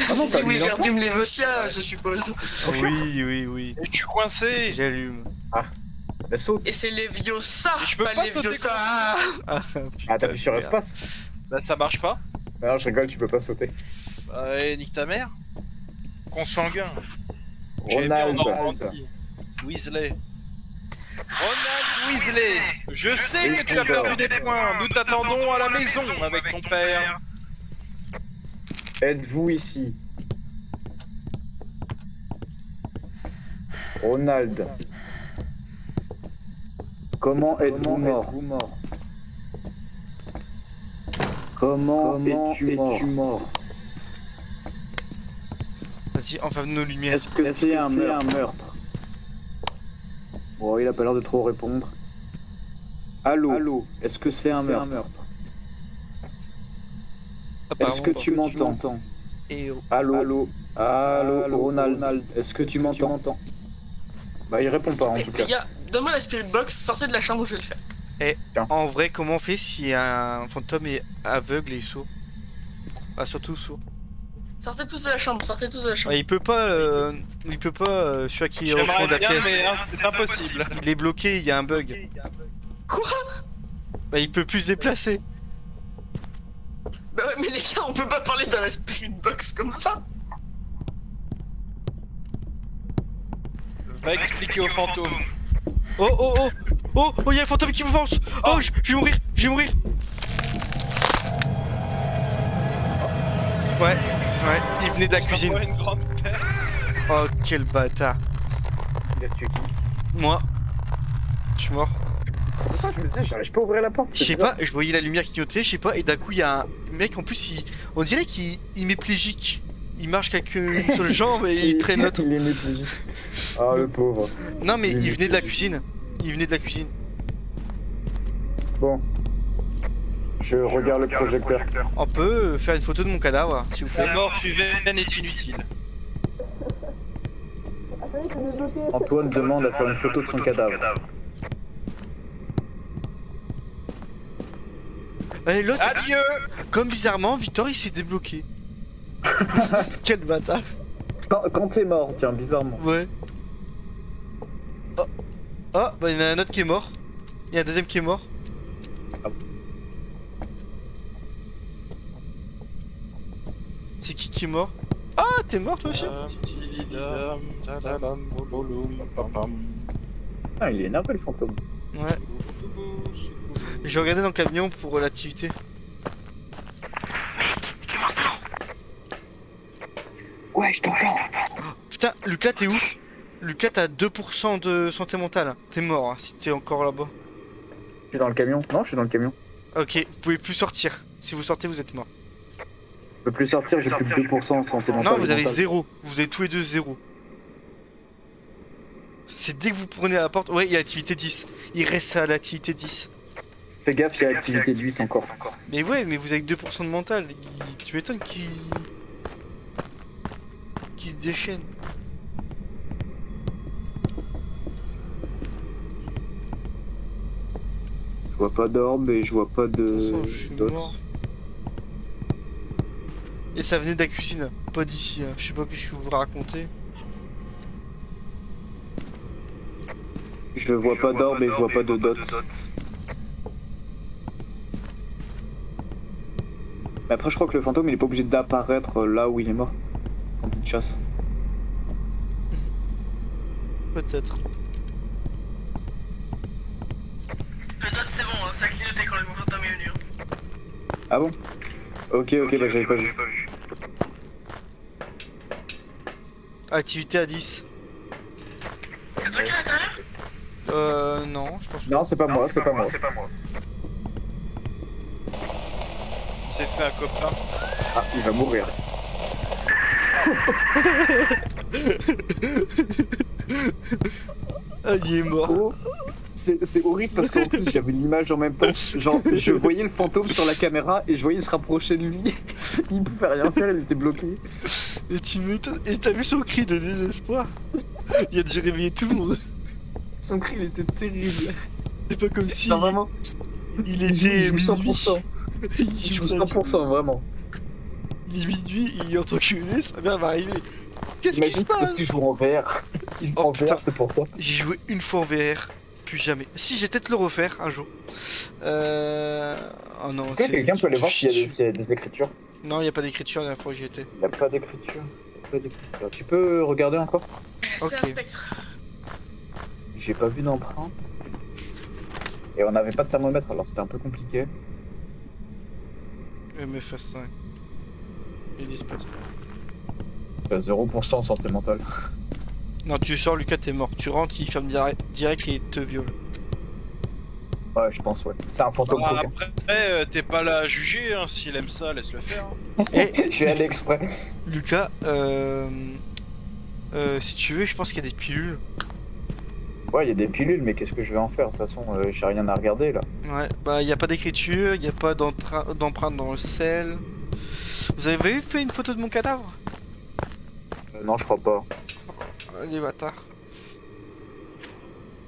Ah non, t'as Oui, mis l'enfant? Gardium Lévotia, je suppose. Oui, oui, oui. Et je suis coincé. J'allume. Bah saute. Et c'est Léviosa, Mais je peux pas pas sauter Léviosa. Ah, Ah, t'appuies sur espace? Bah ça marche pas. Non, je rigole, tu peux pas sauter. Et nique ta mère. Consanguin. J'ai mis en Ronald. Normandie. Weasley. Ronald Weasley. Je sais que tu as perdu des points. Nous t'attendons à la maison avec ton père. Êtes-vous ici? Ronald. Comment êtes-vous mort? Comment es-tu mort? Vas-y, enfin nos lumières. Est-ce que c'est un meurtre? Bon, il a pas l'air de trop répondre. Allô? Est-ce que c'est un meurtre? Est-ce que tu m'entends? Et oh. Allô, Ronald. Est-ce que tu m'entends? Bah, il répond pas en tout cas. Les gars, donne-moi la spirit box, sortez de la chambre, je vais le faire. En vrai, comment on fait si un fantôme est aveugle et sourd? Ah, surtout sourd. Sortez tous de la chambre, sortez tous de la chambre. Ah, il peut pas, celui qui est au fond J'aimerais de la bien, pièce. mais hein, c'est impossible. Il est bloqué, il y a un bug. Quoi? Bah, il peut plus se déplacer. Bah ouais, mais les gars, on peut pas parler dans la spirit box comme ça. Va expliquer aux fantômes. Oh, oh, oh! Oh, oh, il y a un fantôme qui me pense! Oh, je vais mourir, je vais mourir! Ouais, il venait de la cuisine. Une grande perte. Oh, quel bâtard. Il a tué qui? Moi, je suis mort. Pourquoi je me disais, j'arrive pas à ouvrir la porte? Je sais pas, je voyais la lumière clignoter, je sais pas, et d'un coup il y a un mec en plus, on dirait qu'il est plégique. Il marche une seule jambe et il traîne l'autre. Il est méprisé. Ah, le pauvre. Non mais Il est il venait de la cuisine. Il venait de la cuisine. Bon. Je regarde le projecteur. On peut faire une photo de mon cadavre, s'il vous plaît. La mort humaine est inutile. Antoine demande à faire une photo de son cadavre. Et l'autre, Adieu. comme bizarrement, Victor il s'est débloqué. Quel bâtard. Quand t'es mort, tiens, bizarrement. Ouais. Oh, oh bah il y en a un autre qui est mort. Il y a un deuxième qui est mort. C'est qui est mort? Ah, t'es mort toi aussi? Ah, il est énervé le fantôme. Ouais. Je vais regarder dans le camion pour l'activité. Ouais, je t'entends. Putain, Lucas, t'es où? Lucas, t'as 2% de santé mentale. T'es mort hein, si t'es encore là-bas. Je suis dans le camion. Non, je suis dans le camion. Ok, vous pouvez plus sortir. Si vous sortez, vous êtes mort. Je peux plus sortir, j'ai plus que 2% de santé mentale. Non, vous avez 0. Vous avez tous les deux 0. C'est dès que vous prenez la porte. Ouais, il y a l'activité 10. Il reste à l'activité 10. Fais gaffe, il y a activité 10 encore. Mais ouais, mais vous avez que 2% de mental. Tu m'étonnes qu'il se déchaîne. Je vois pas d'orbe et je vois pas De toute de. façon, je suis d'os. mort. Et ça venait de la cuisine, pas d'ici. Hein. Je sais pas ce que je vous raconter. Je vois pas d'orbe et je vois pas de dots. Mais après, je crois que le fantôme il est pas obligé d'apparaître là où il est mort. Quand il chasse. Peut-être. Le dot, c'est bon, hein, ça a clignoté quand le fantôme est venu. Ah bon? Ok, bah j'avais pas vu. Activité à 10. C'est toi qui es à l'intérieur? Non, je pense pas. Non, c'est pas moi, c'est pas moi. C'est fait un copain. Ah, il va mourir. Ah, il est mort. Oh, c'est horrible parce qu'en plus j'avais l'image en même temps. Genre, je voyais le fantôme sur la caméra et je voyais se rapprocher de lui. Il pouvait rien faire, il était bloqué. Et tu m'étonnes. Et t'as vu son cri de désespoir? Il a déjà réveillé tout le monde. Son cri, il était terrible. C'est pas comme si Non, vraiment, il il était joue minuit. 100%. Il Il joue joue 100%, vraiment. Il est minuit, il est en train de culer, sa mère va arriver. Qu'est-ce qui se Imagine parce passe? qu'il joue en VR. Il joue Oh, en putain. VR, c'est pour ça. J'ai joué une fois en VR, plus jamais. Si, j'ai peut-être le refaire un jour. Oh non, Est-ce que quelqu'un peut aller voir s'il y a des écritures? Non, il n'y a pas d'écriture la dernière fois que j'y étais. Il n'y a pas d'écriture. Tu peux regarder encore? C'est Ok. un spectre. J'ai pas vu d'empreinte. Et on n'avait pas de thermomètre, alors c'était un peu compliqué. MFS5. Il disparaît. 0% santé mentale. Non, tu sors, Lucas, t'es mort. Tu rentres, il ferme direct et il te viole. Ouais, je pense, ouais. C'est un fantôme Ah, coquin. après, t'es pas là à juger, hein. S'il aime ça, laisse-le faire. Hein. Et Je suis allé exprès. Lucas, si tu veux, je pense qu'il y a des pilules. Ouais, il y a des pilules, mais qu'est-ce que je vais en faire? De toute façon, j'ai rien à regarder là. Ouais, bah il n'y a pas d'écriture, il n'y a pas d'empreinte dans le sel. Vous avez fait une photo de mon cadavre? Non, je crois pas. Les bâtards.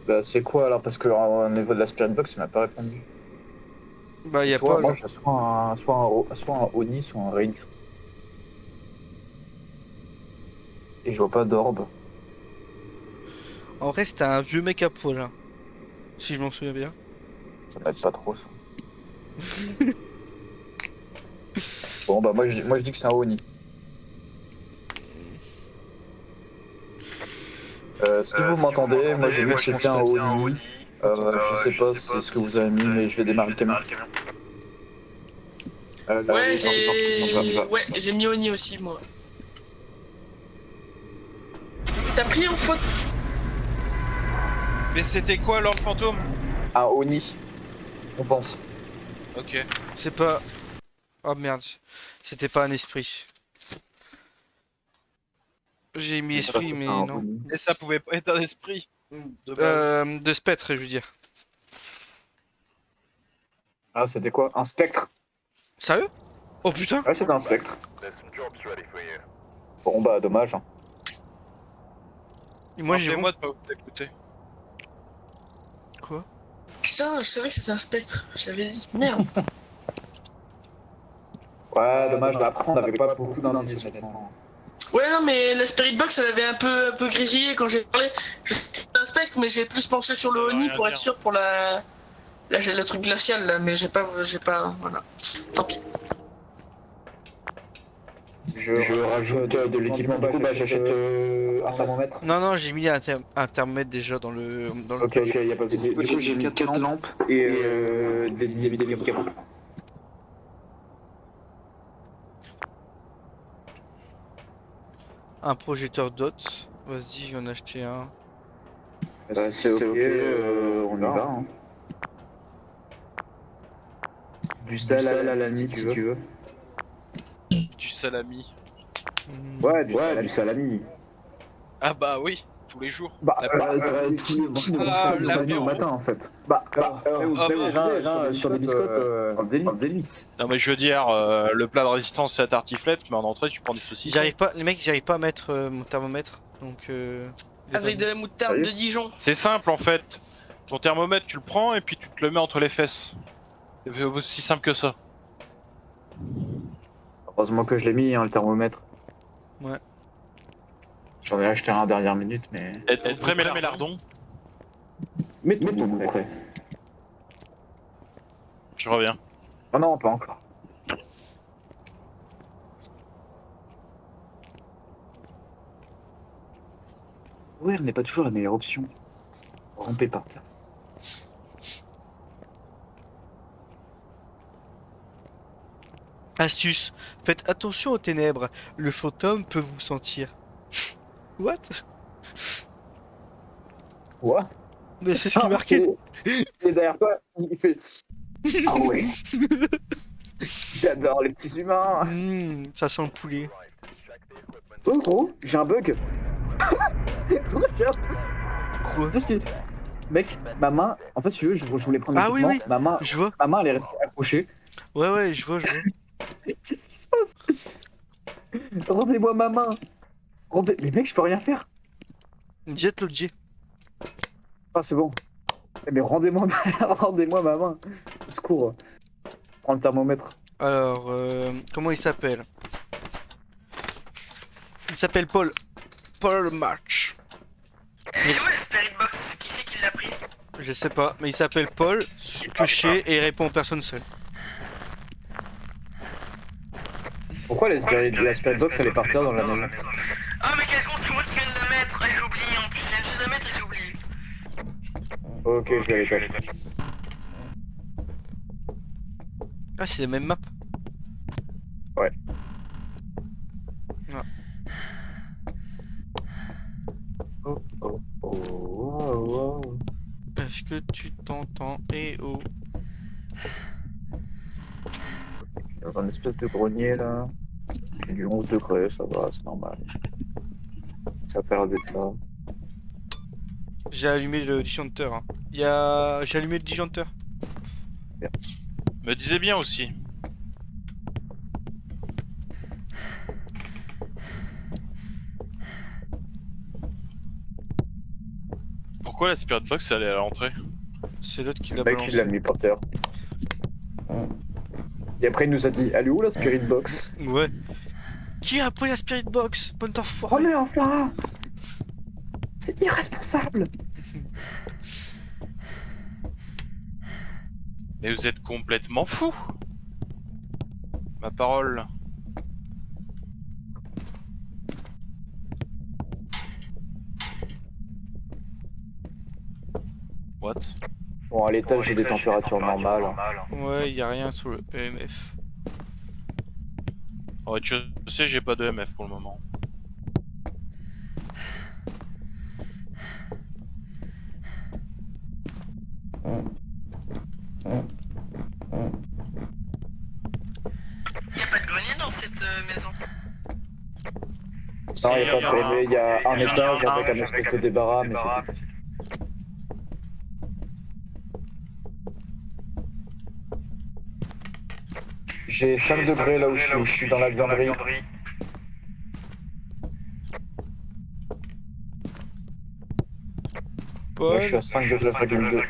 Bah, c'est quoi alors? Parce que au niveau de la Spirit Box, il m'a pas répondu. Bah, y a Soit, pas. moi, j'ai soit un Oni, soit un Rain. Et je vois pas d'orbe. En vrai, c'était un vieux mec à poil, hein. Si je m'en souviens bien. Ça m'aide pas trop, ça. Bon, bah, moi, je dis que c'est un Oni. Si vous m'entendez, moi, j'ai vu que c'était un Oni. Je sais pas si c'est ce que vous avez mis, mais je vais démarrer le camion. Ouais, j'ai mis Oni aussi, moi. T'as pris en photo. Mais c'était quoi l'orbe fantôme? Un Oni, on pense. Ok. C'est pas. Oh merde. C'était pas un esprit. J'ai mis esprit, mais Un non. Oni. Et ça pouvait pas être un esprit. De base. De spectre, je veux dire. Ah, c'était quoi? Un spectre? Sérieux? Oh putain! Ouais, c'était un spectre. There's some jobs ready for you. Bon, bah, dommage. Hein. Et moi j'ai Rappelez-moi de pas vous écouter. Quoi? Putain, je savais que c'était un spectre. Je l'avais dit. Merde. Ouais, dommage. Bah, après, on n'avait pas beaucoup d'indices, honnêtement. Ouais, non, mais la Spirit Box, elle avait un peu grésillé quand j'ai parlé. Je sais que c'est un spectre, mais j'ai plus penché sur le Oni pour être sûr pour le truc glacial, là, mais j'ai pas, voilà. Tant pis. Je rajoute de l'équipement. Du coup, bah, j'achète un thermomètre. Non, non, j'ai mis un thermomètre déjà dans le. Ok, y a pas de souci. Du coup, j'ai mis 4 lampes et des médicaments. Un projecteur DOT. Vas-y, je vais en acheter un. C'est ok, on y va. Hein. Du sel à la nuit, si tu veux. Du salami. Ouais, du salami. Ah bah oui, tous les jours. Bah, La qui ne mange pas du salami au matin, en fait. Bah, sur des biscottes, un délice. Non mais je veux dire, le plat de résistance c'est la tartiflette, mais en entrée tu prends des saucisses. J'arrive pas, les mecs, j'arrive pas à mettre mon thermomètre. Donc. Avec de la moutarde de Dijon. C'est simple en fait. Ton thermomètre tu le prends et puis tu te le mets entre les fesses. C'est aussi simple que ça. Heureusement que je l'ai mis, hein, le thermomètre. Ouais. J'en ai acheté un dernière minute, mais. Êtes-vous prêt mes lardons? Mets ton prêt. Je reviens. Oh non, pas encore. Courir n'est pas toujours la meilleure option. Ramper par terre. Astuce. Faites attention aux ténèbres. Le fantôme peut vous sentir. What? Quoi? Mais c'est ce qui est marqué. Et derrière toi, il fait. Ah ouais. J'adore les petits humains. Ça sent le poulet. Oh gros, j'ai un bug. Quoi, tiens. Quoi? Tu sais ce qui... Mec, ma main, en fait, si tu veux, je voulais prendre Ah oui, l'équipement. oui. Je vois. Ma main, elle est restée accrochée. Ouais, ouais, je vois. Qu'est-ce qui se passe? Rendez-moi ma main. Mais mec, je peux rien faire. Jette l'objet. Ah, c'est bon. Mais rendez-moi ma main. Secours. Prends le thermomètre. Alors, comment il s'appelle? Il s'appelle Paul. Paul March. Elle est où la Spirit Box? Qui c'est qui l'a pris? Je sais pas, mais il s'appelle Paul, couché, et il répond aux personnes seules. Pourquoi la Spirit Box, elle est par terre dans la maison? Ah, mais quel con, c'est moi qui viens de la mettre. Ah, j'ai oublié en plus, je viens juste de la mettre et j'ai oublié. Ok, je vais aller cacher. Ah, c'est la même map. Ouais. Ah. Oh. Est-ce que tu t'entends? Eh oh. Dans un espèce de grenier là. J'ai du 11 degrés, ça va, c'est normal. Ça a l'air d'être là. J'ai allumé le disjoncteur. Hein. J'ai allumé le disjoncteur. Me disais bien aussi. Pourquoi la Spirit Box elle est à l'entrée? C'est l'autre qui Le l'a mec, il l'a balancé. mis par terre. Et après, il nous a dit, elle est où la Spirit Box? Ouais. Qui a pris la Spirit Box? Bonne Oh enfoiré. mais enfin! C'est irresponsable! Mais vous êtes complètement fou. Ma parole. What? Bon, à l'étage, j'ai des températures normales. Ouais, y a rien sur le EMF. En rez-de-chaussée, j'ai pas de MF pour le moment. Y'a pas de grenier dans cette maison. Non, il n'y a pas de grenier, il y a un étage avec un espèce de débarras, mais c'est tout. J'ai 5 degrés là où je suis dans la vianderie. Moi, je suis Paul, à 5 degrés,2.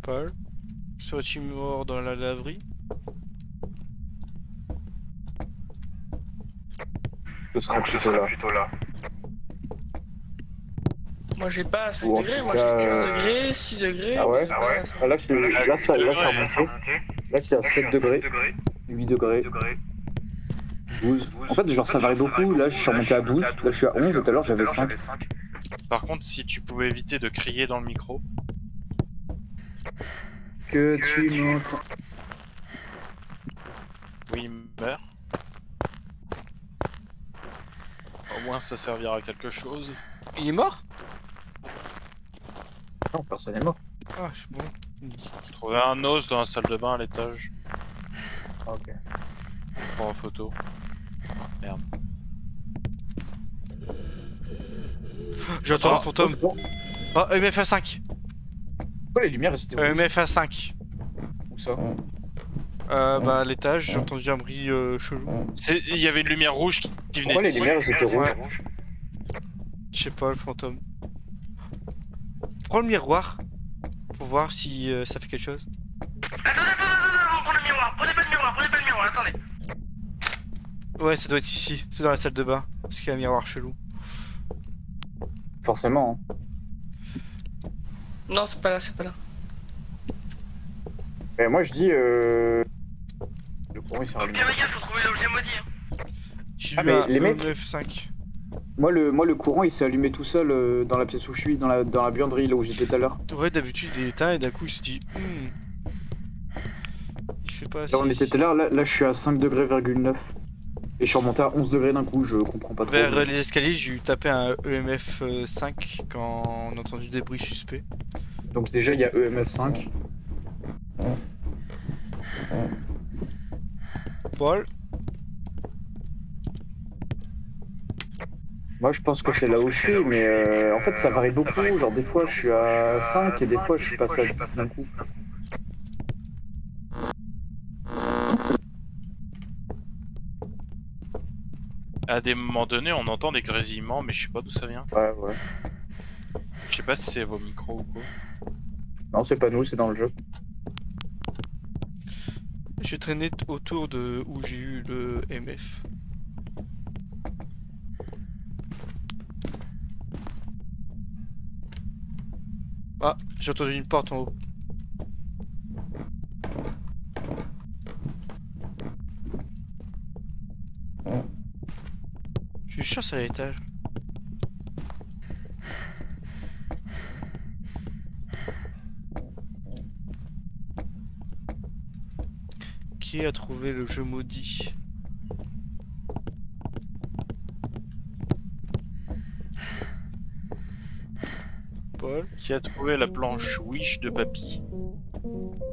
Paul. Serais-tu mort dans la laverie? Ce sera plutôt là. Moi j'ai pas 5 Ou en degrés, tout moi j'ai cas, 11 degrés, 6 degrés. Ah ouais? c'est pas ça. Ah, là, c'est remonté. Là, c'est à 7 degrés, 8 degrés, 12. En fait, genre, ça varie beaucoup. Là, je suis remonté à 12. Là, je suis à 11. Et tout à l'heure, j'avais 5. Par contre, si tu pouvais éviter de crier dans le micro. Que tu m'entends. Oui, meurt. Au moins, ça servira à quelque chose. Il est mort? Non, personne n'est mort. Ah, je suis bon. Trouver un os dans la salle de bain à l'étage. Ok. Prends en photo. Merde. J'entends un Ah, fantôme. Bon, Oh, EMF à 5. pourquoi les lumières, elles étaient rouges? EMF à 5. Où ça? Bah, à l'étage, j'ai entendu un bruit chelou. Il y avait une lumière rouge qui venait Pourquoi les d'ici. lumières, elles étaient rouges? Ouais. Je sais pas, le fantôme. Prends le miroir pour voir si ça fait quelque chose. Attendez, prends le miroir, prenez pas le miroir, attendez. Ouais, ça doit être ici, c'est dans la salle de bain. Parce qu'il y a un miroir chelou. Forcément. Hein. Non, c'est pas là. Et moi, je dis. Le courant, il s'est Ok, rallumé. les gars, faut trouver l'objet maudit. Hein. J'ai Ah, eu mais un les mecs- EMF 5. Moi, le courant, il s'est allumé tout seul dans la pièce où je suis, dans la buanderie, là où j'étais tout à l'heure. Ouais, d'habitude il est éteint et d'un coup il se dit il fait pas assez. Là, on était tout à l'heure, là, je suis à 5 degrés,9. Et je suis remonté à 11 degrés d'un coup, je comprends pas trop. Vers les escaliers, j'ai eu tapé un EMF 5 quand on a entendu des bruits suspects. Donc, déjà, il y a EMF 5. Paul, Moi, je pense que c'est là où je suis, mais en fait, ça varie beaucoup. Genre, des fois, je suis à 5 et des fois, je suis passé à 10 d'un coup. À des moments donnés, on entend des grésillements, mais je sais pas d'où ça vient. Ouais. Je sais pas si c'est vos micros ou quoi. Non, c'est pas nous, c'est dans le jeu. je vais traîner autour de où j'ai eu le EMF. Ah, j'ai entendu une porte en haut. Je suis sûr que c'est à l'étage. Qui a trouvé le jeu maudit? Paul? Qui a trouvé la planche Wish de Papy?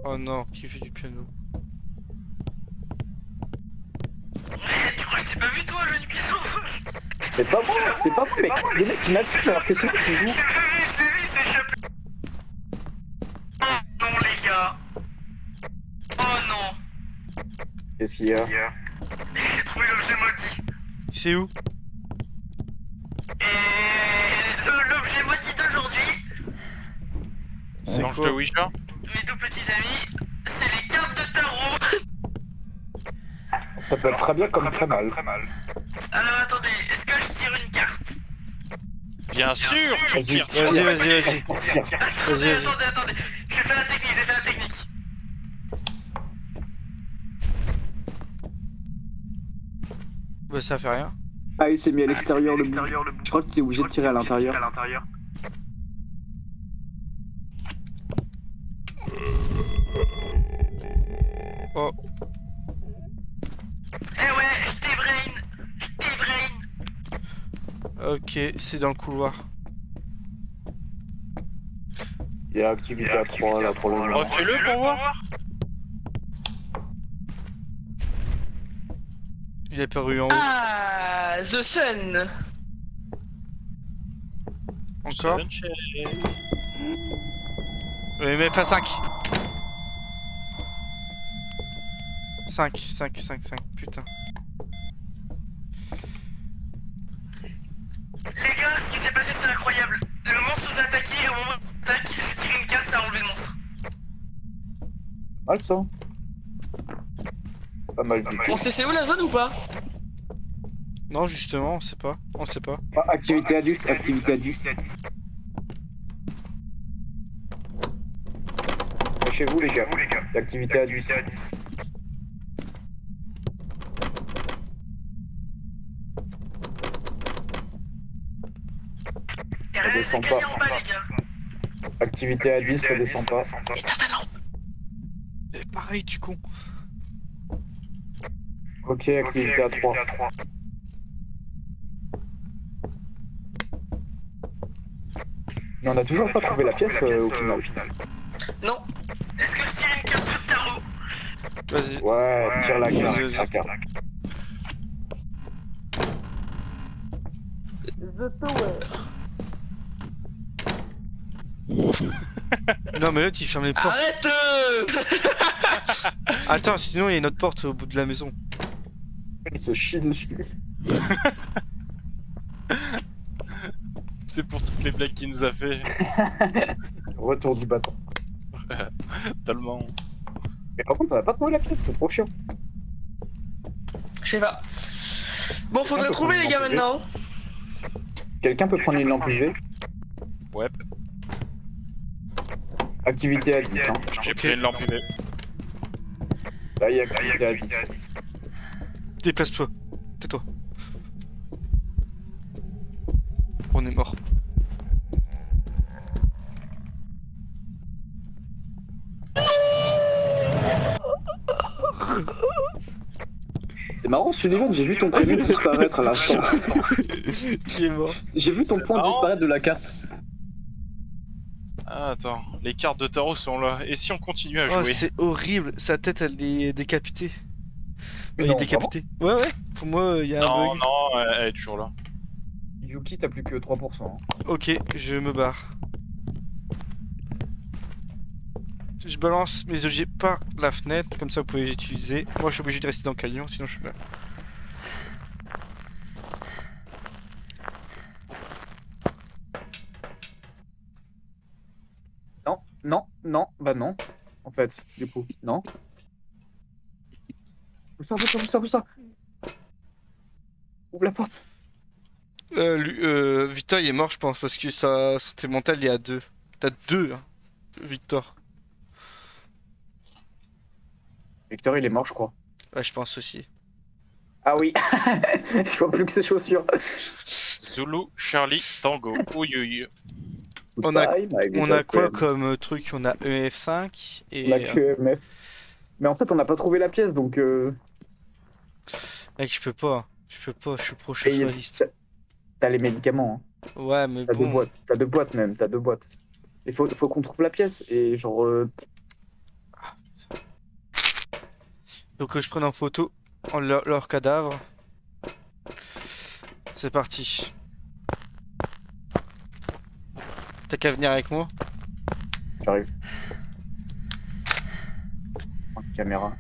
Oh non, qui fait du piano? Tu crois que je t'ai pas vu toi, jouer du piano? C'est pas moi, mec. Le mec, il m'accuse alors que c'est lui qui joue. Je l'ai vu, c'est échappé. Oh non les gars. Oh non. Qu'est-ce qu'il y a? J'ai trouvé l'objet maudit. C'est où? manche de Ouija. Mes deux petits amis, c'est les cartes de tarot. Ça peut être très bien comme très mal. Alors attendez, est-ce que je tire une carte? Bien sûr, tu Vas-y. tires. Vas-y. Vas-y. Attendez. J'ai fait la technique. Bah ça fait rien. Ah, il s'est mis à l'extérieur le bout. Je crois que tu es obligé de tirer à l'intérieur. Oh. Eh ouais, je t'ai brain. Ok, c'est dans le couloir. Il y a activité à 3 là pour le moment. Refais-le pour voir. Il est apparu en haut. Ah, The Sun. Encore. Oui, mais enfin 5. 5, putain. Les gars, ce qui s'est passé c'est incroyable. Le monstre nous a attaqué et au moment où il attaque, j'ai tiré une carte, ça a enlevé le monstre. Mal ça. Pas mal du tout. On sait c'est où la zone ou pas? Non, justement, on sait pas. Ah, activité à 10. Chez vous les gars. Activité à 10. Ça descend pas. En bas, les gars. Activité à 10, ça descend pas. Eh, pareil, tu con. Ok, activité à 3. Mais on a toujours pas trouvé la pièce au final. Non. Est-ce que je tire une carte de tarot? Vas-y. Ouais, tire la carte. Vas-y. La carte. Non, mais l'autre il ferme les portes. Arrête Attends, sinon il y a une autre porte au bout de la maison. Il se chie dessus. C'est pour toutes les blagues qu'il nous a fait. Retour du bâton. Tellement. Mais par contre, on a pas trouvé la pièce, c'est trop chiant. Je sais pas. Bon, faudrait peut trouver prendre les gars une lampe maintenant. Quelqu'un peut prendre une lampe UV? Ouais. Activité à 10. Hein. J'ai Ok. pris une lampe UV. Là, il y a activité à 10. Déplace-toi. Tais-toi. On est mort. C'est marrant, Sullivan, j'ai vu ton prénom disparaître à l'instant. Qui est mort? J'ai vu ton point marrant. disparaître de la carte. Ah, attends, les cartes de tarot sont là. Et si on continue à Oh, jouer? c'est horrible. Sa tête, elle est décapitée. Mais Il non, est décapité. Ouais. Pour moi, il y a un Non, bug. non, elle est toujours là. Yuki, t'as plus que 3%. Hein. Ok, je me barre. Je balance mes objets par la fenêtre, comme ça vous pouvez les utiliser. Moi je suis obligé de rester dans le camion, sinon je suis meurs. Non, bah non. En fait, du coup, non. Pousse ça. Ouvre la porte. Victor il est mort je pense parce que sa santé mentale il est à 2. T'as 2 hein, Victor. Victor, il est mort, je crois. Ouais je pense aussi. Ah oui, je vois plus que ses chaussures. Zulu, Charlie, Tango. Ouïe. On a Goodbye, quoi my comme truc? On a EF5 et... La QMF. Mais en fait, on n'a pas trouvé la pièce, donc... Mec je peux pas, je suis pro et chauffeuriste. T'as les médicaments, hein. Ouais mais T'as bon... deux boîtes même, t'as 2 boîtes. Il faut qu'on trouve la pièce, et genre... Faut que je prenne en photo leur cadavre. C'est parti. T'as qu'à venir avec moi? J'arrive. Caméra.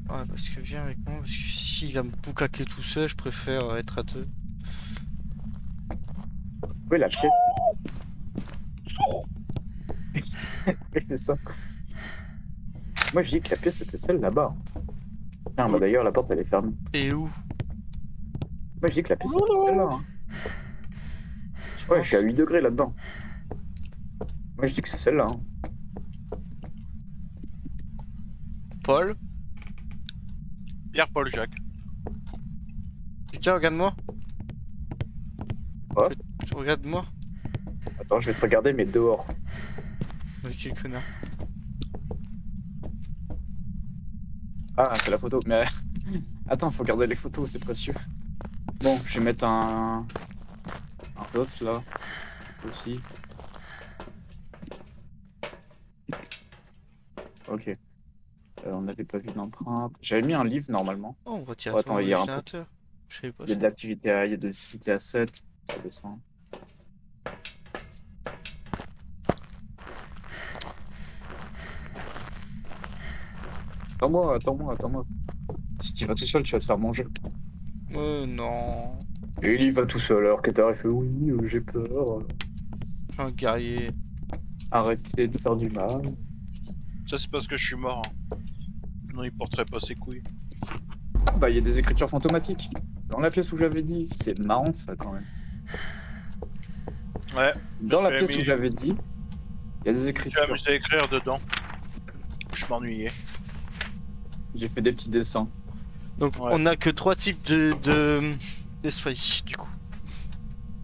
Ouais parce que viens avec moi, parce que s'il va me boucaquer tout seul, je préfère être à 2. Où est la pièce? Il fait ça. Moi, je dis que la pièce c'était celle là-bas. Tiens, bah d'ailleurs, la porte elle est fermée. Et où? Moi, je dis que la pièce c'était celle-là. Hein. Ouais, je suis à 8 degrés là-dedans. Moi, je dis que c'est celle-là. Hein. Paul? Pierre-Paul Jacques. Lucas, regarde-moi. Quoi? Regarde-moi. Attends, je vais te regarder, mais dehors. Ok, connard. Ah, c'est la photo. Mais attends, faut garder les photos, c'est précieux. Bon, je vais mettre un dot là aussi. Ok. On n'avait pas vu d'empreinte. J'avais mis un livre normalement. Oh, on va tirer Oh, attends, ton il y a un ordinateur. Je savais pas Il y a ça. de l'activité à, il y a de l'activité à 7. Ça descend. Attends-moi. Si tu vas tout seul, tu vas te faire manger. Non. Et il y va tout seul, alors que t'as fait oui, j'ai peur. Je suis un guerrier. Arrêtez de faire du mal. Ça, c'est parce que je suis mort. Hein. Non, il porterait pas ses couilles. Bah, il y a des écritures fantomatiques. Dans la pièce où j'avais dit, c'est marrant ça quand même. Ouais. Dans la J'ai pièce mis- où j'avais dit, il y a des Je suis écritures. amusé à écrire dedans. Je m'ennuyais. J'ai fait des petits dessins. Donc, Ouais. on a que 3 types d'esprit, du coup.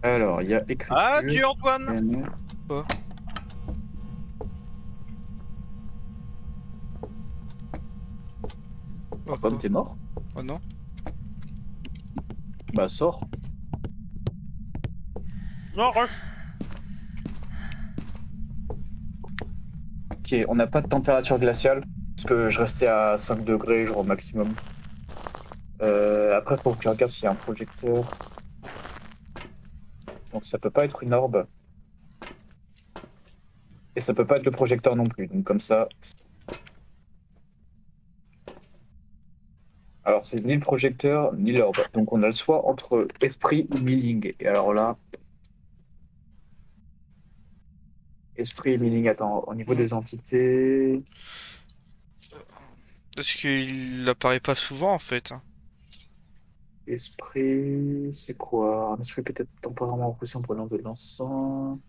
Alors, il y a écriture. Ah, Dieu Antoine! PNR. Antoine, t'es mort? Oh non. Bah, sors. Non, Ok, on n'a pas de température glaciale, parce que je restais à 5 degrés, genre au maximum. Après, faut que tu regardes s'il y a un projecteur. Donc ça peut pas être une orbe. Et ça peut pas être le projecteur non plus, donc comme ça... Alors c'est ni le projecteur, ni l'orbe. Donc on a le choix entre esprit ou milling. Et alors là... Esprit et milling, attends, au niveau des entités... Parce qu'il apparaît pas souvent, en fait. Esprit, c'est quoi? Un esprit peut-être temporairement repoussé en prenant de l'encens.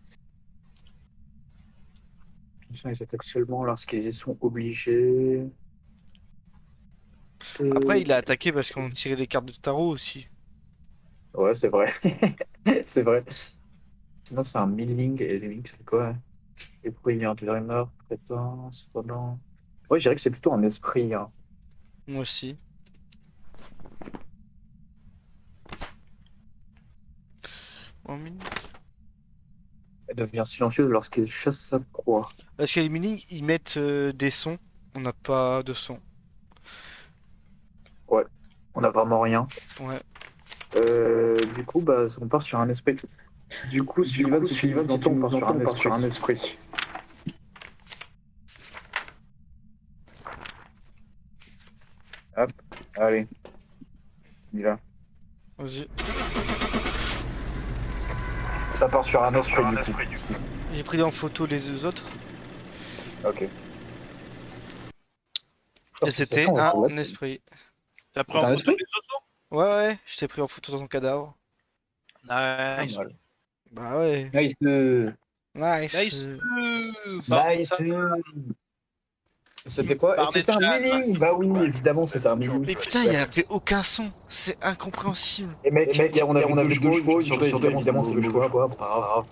Ils attaquent seulement lorsqu'ils y sont obligés. Après, il a attaqué parce qu'on tirait des cartes de tarot aussi. Ouais, c'est vrai. C'est vrai. Sinon, c'est un milling. Et le milling, c'est quoi? Esprit, dreamer, présence, pendant. Ouais, je dirais que c'est plutôt un esprit. Hein. Moi aussi. Oh, mini. Elle devient silencieuse lorsqu'il chasse sa proie. Parce que les mini, ils mettent des sons. On n'a pas de son. On n'a vraiment rien. Ouais. Du coup, bah, on part sur un esprit. Du coup, Sullivan, si tu nous entends, on part sur un esprit. Hop, allez. Il va. Vas-y. Ça part sur un esprit, du coup. J'ai pris en photo les deux autres. Ok. Et c'était un esprit. T'as pris en T'as un photo esprit les autres? Ouais, je t'ai pris en photo dans ton cadavre. Nice. Bah ouais. Nice. Nice. Nice. Nice. C'était quoi? Barney C'était un Chan. milling. Bah oui, évidemment, c'était un milling. Mais putain, il y avait aucun son. C'est incompréhensible. Et mec, on avait deux chevaux, sur deux, évidemment, c'est le choix. C'est pas grave.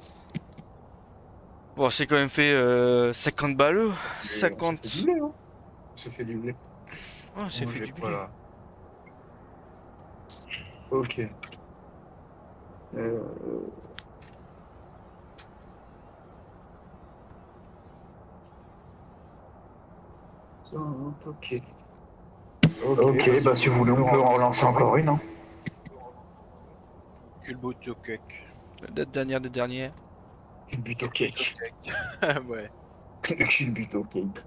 Bon, c'est quand même fait 50 balles. 50. Ça fait du blé. Oh, c'est fait du blé. Ok. Ok. Ok, bah si vous voulez, on peut en relancer encore une. Hein. Quel beau cake. La dernière des dernières. Une butte au cake. Ouais. Une butte au cake.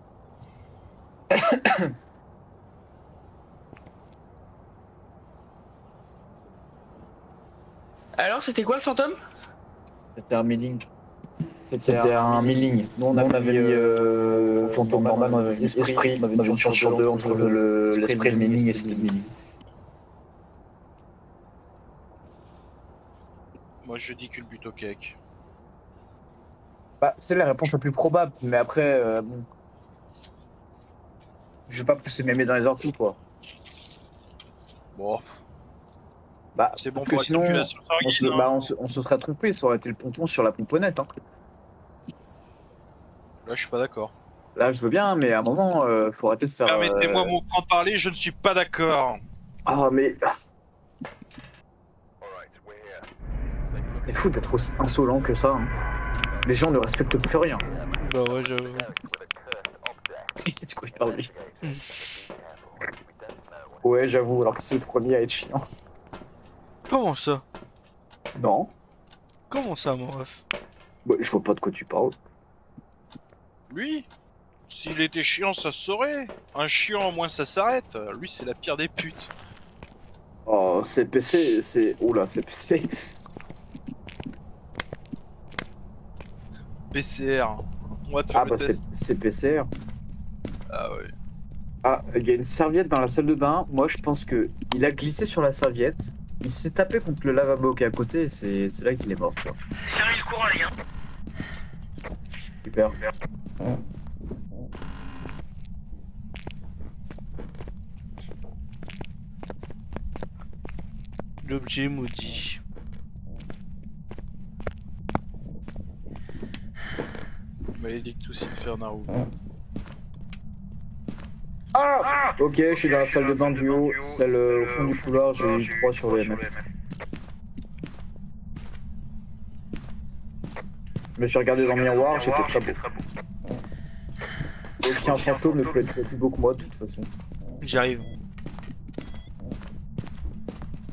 Alors, c'était quoi le fantôme? C'était un milling. C'était un milling. Nous, on avait mis fantôme normal, on avait mis esprit, on avait une chance sur 2 entre l'esprit et le milling, et c'était le milling. Moi je dis que le but au cake. Bah, c'est la réponse la plus probable, mais après, bon. Je vais pas pousser mes mains dans les orties, quoi. Bon, Bah, c'est bon parce pour que la sinon, circulation sanguine. on se serait trompé, ça aurait été le pompon sur la pomponnette. Hein. Là je suis pas d'accord. Là, je veux bien, mais à un moment, faut arrêter de faire. Permettez-moi mon franc-parler, je ne suis pas d'accord. Ah, mais. Alright, we're here. C'est fou d'être aussi insolent que ça. Hein. Les gens ne respectent plus rien. Bah ouais, j'avoue. Qu'est-ce qu'on parle lui Ouais, j'avoue, alors que c'est le premier à être chiant. Comment ça? Non, Comment ça, mon ref? bah, je vois pas de quoi tu parles. Lui, s'il était chiant, ça se saurait. Un chiant, au moins ça s'arrête. Lui, c'est la pire des putes. Oh, c'est PC, c'est. Oula, c'est PC. PCR. On va te faire Ah, le bah, test. c'est PCR. Ah ouais. Ah, il y a une serviette dans la salle de bain. Moi, je pense que il a glissé sur la serviette. Il s'est tapé contre le lavabo qui est à côté. Et c'est là qu'il est mort, quoi. Fermez le courant, les gars. Super. L'objet maudit. Maledictus Infernaro. Ok, je suis dans la salle de bain du haut. Celle au fond du couloir, j'ai eu 3 sur le MF. Je me suis regardé dans le miroir, j'étais très beau. Aucun fantôme ne peut être plus beau que moi, de toute façon. J'arrive.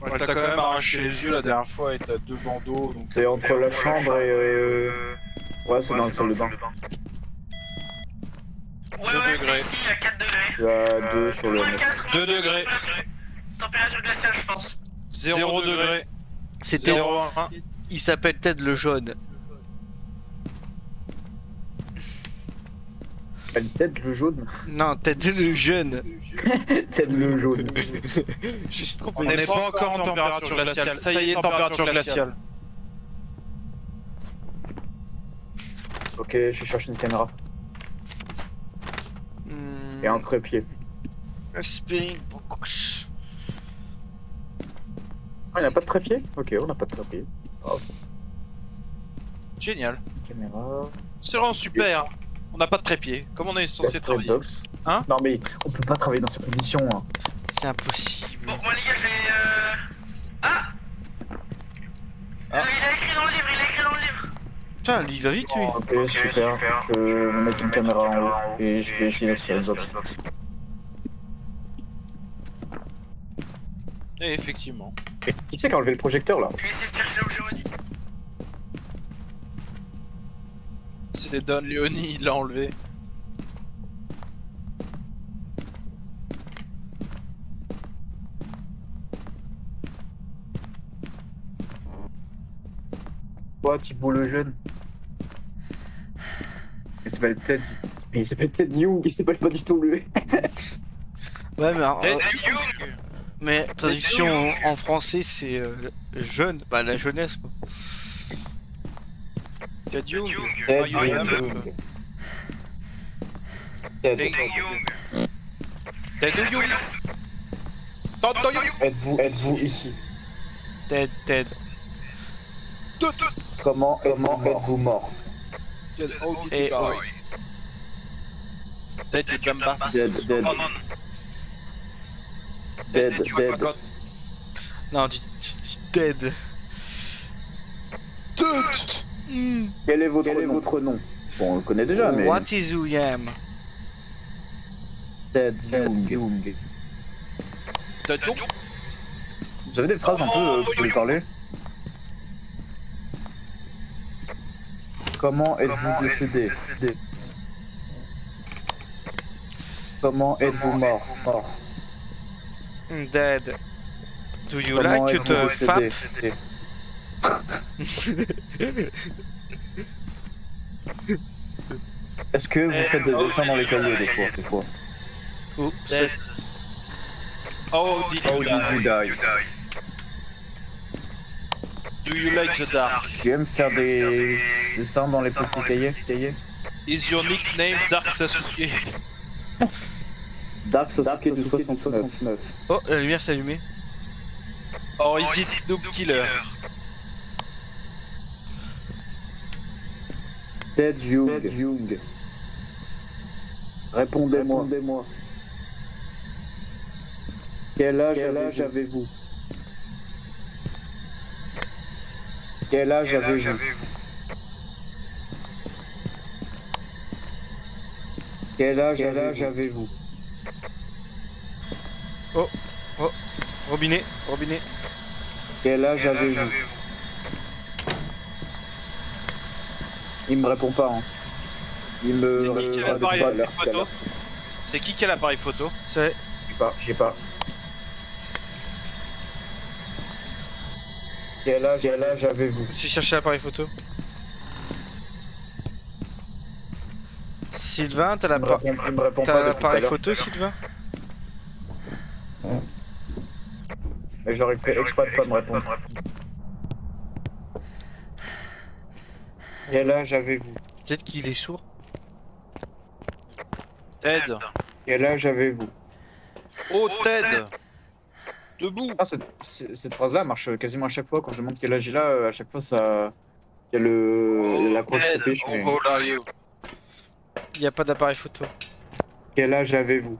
Ouais, t'as quand même arraché les yeux la dernière fois et t'as 2 bandeaux. Donc... C'est entre la chambre et. Ouais, c'est dans la salle de bain. Ouais, 2 ouais, degrés. c'est ici, à 4 degrés. Il y a 2 sur le MF. 2 degrés. Température glaciale, je pense. 0 degré. C'était. 0,1. Il s'appelle Ted le jaune. Une tête le jaune. Non, Ted le jeune. Tête le jaune. Je suis trompé. On n'est pas encore en température glaciale. Ça y est, température glaciale. Ok, je cherche une caméra. Et un trépied. Spirit box. Ah, il n'y a pas de trépied? Ok, on n'a pas de trépied. Génial. Caméra. C'est vraiment super. On n'a pas de trépied. Comme on est censé travailler. Box. Hein? Non, mais on peut pas travailler dans ces conditions. Hein. C'est impossible. Bon, moi, les gars, je vais. Ah! Ah. Il a écrit dans le livre, il a écrit dans le livre. Putain, lui il va vite lui. Ok, super. Je vais mettre une caméra en haut et je vais essayer la box. Et effectivement. Qui c'est qui a enlevé le projecteur là? Je vais essayer de chercher l'objet maudit. C'est Don Leoni, il l'a enlevé. Quoi, Thibaut le jeune? Il s'appelle Ted. Mais il s'appelle Ted Young, il s'appelle pas du tout le. Ouais, Ted mais traduction en français c'est jeune. Bah la jeunesse quoi. Ted Young. Ted Ah, you Young. remember. Ted. Ted Young. Ted Young. Êtes-vous ici? Ted. Comment êtes-vous mort? Ted Et Ted you gambas. Dead. Ted you got. non, dis Ted. Quel est votre nom? Bon, on le connaît déjà, mais. What is who I am? Ted Young. Ted Young. Vous avez des phrases un peu que vous voulez parler? Comment êtes-vous décédé? Comment êtes-vous mort? Dead. Do you Comment like êtes-vous the fap? décédé? Est-ce que vous faites des dessins dans les cahiers des fois? Oh, Dead. How did How you did you die? die? Do you like the dark? Tu aimes faire des dessins dans les petits cahiers? Is your nickname Dark Sasuke? Dark Sasuke du 69. oh, la lumière s'est allumée. Or is it Noob Killer? Ted Young. Répondez-moi. Quel âge avez-vous? Quel âge avez-vous? Quel âge avez-vous? Oh, robinet. Quel âge avez-vous? Il me répond pas, hein. Il me C'est qui qui a répond l'appareil pas, l'air photo? C'est qui a l'appareil photo? C'est. J'ai pas. Quel âge avez-vous? J'ai cherché l'appareil photo. Sylvain, t'as Il me répond pas depuis tout à l'appareil l'heure. photo, Sylvain? Mais j'aurais fait exprès de pas me répondre. Quel âge avez-vous? Peut-être qu'il est sourd. Ted. Quel âge avez-vous? Oh Ted. Debout. Ah, cette phrase-là marche quasiment à chaque fois quand je demande quel âge il a. À chaque fois, ça. Il y a la croix qui Ted, s'affiche. Mais... how old are you? Il n'y a pas d'appareil photo. Quel âge avez-vous?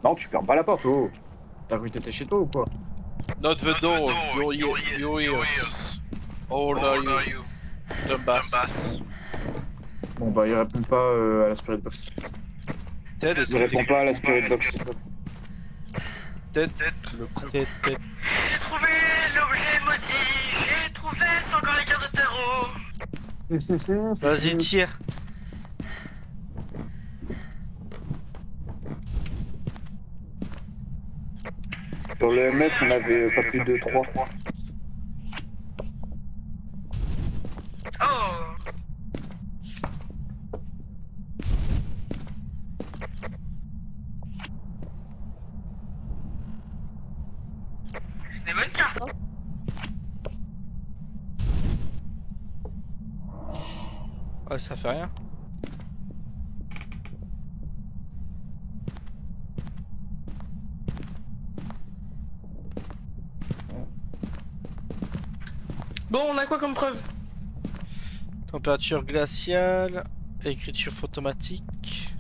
Non, tu fermes pas la porte, oh. T'as cru que t'étais chez toi ou quoi? Not the door, your ears. How old are you? The bass. Bon, bah, il répond pas à la Spirit Box. Ted, est-ce Il que répond pas à la Spirit Box. Ted, le con. Tête. J'ai trouvé l'objet maudit, j'ai trouvé, c'est encore les cartes de tarot. Vas-y, tire. Sur le MF, on avait pas plus de 3. Oh. C'est des bonnes cartes, hein. Ouais, ça fait rien. Bon, on a quoi comme preuve? Température glaciale, écriture automatique.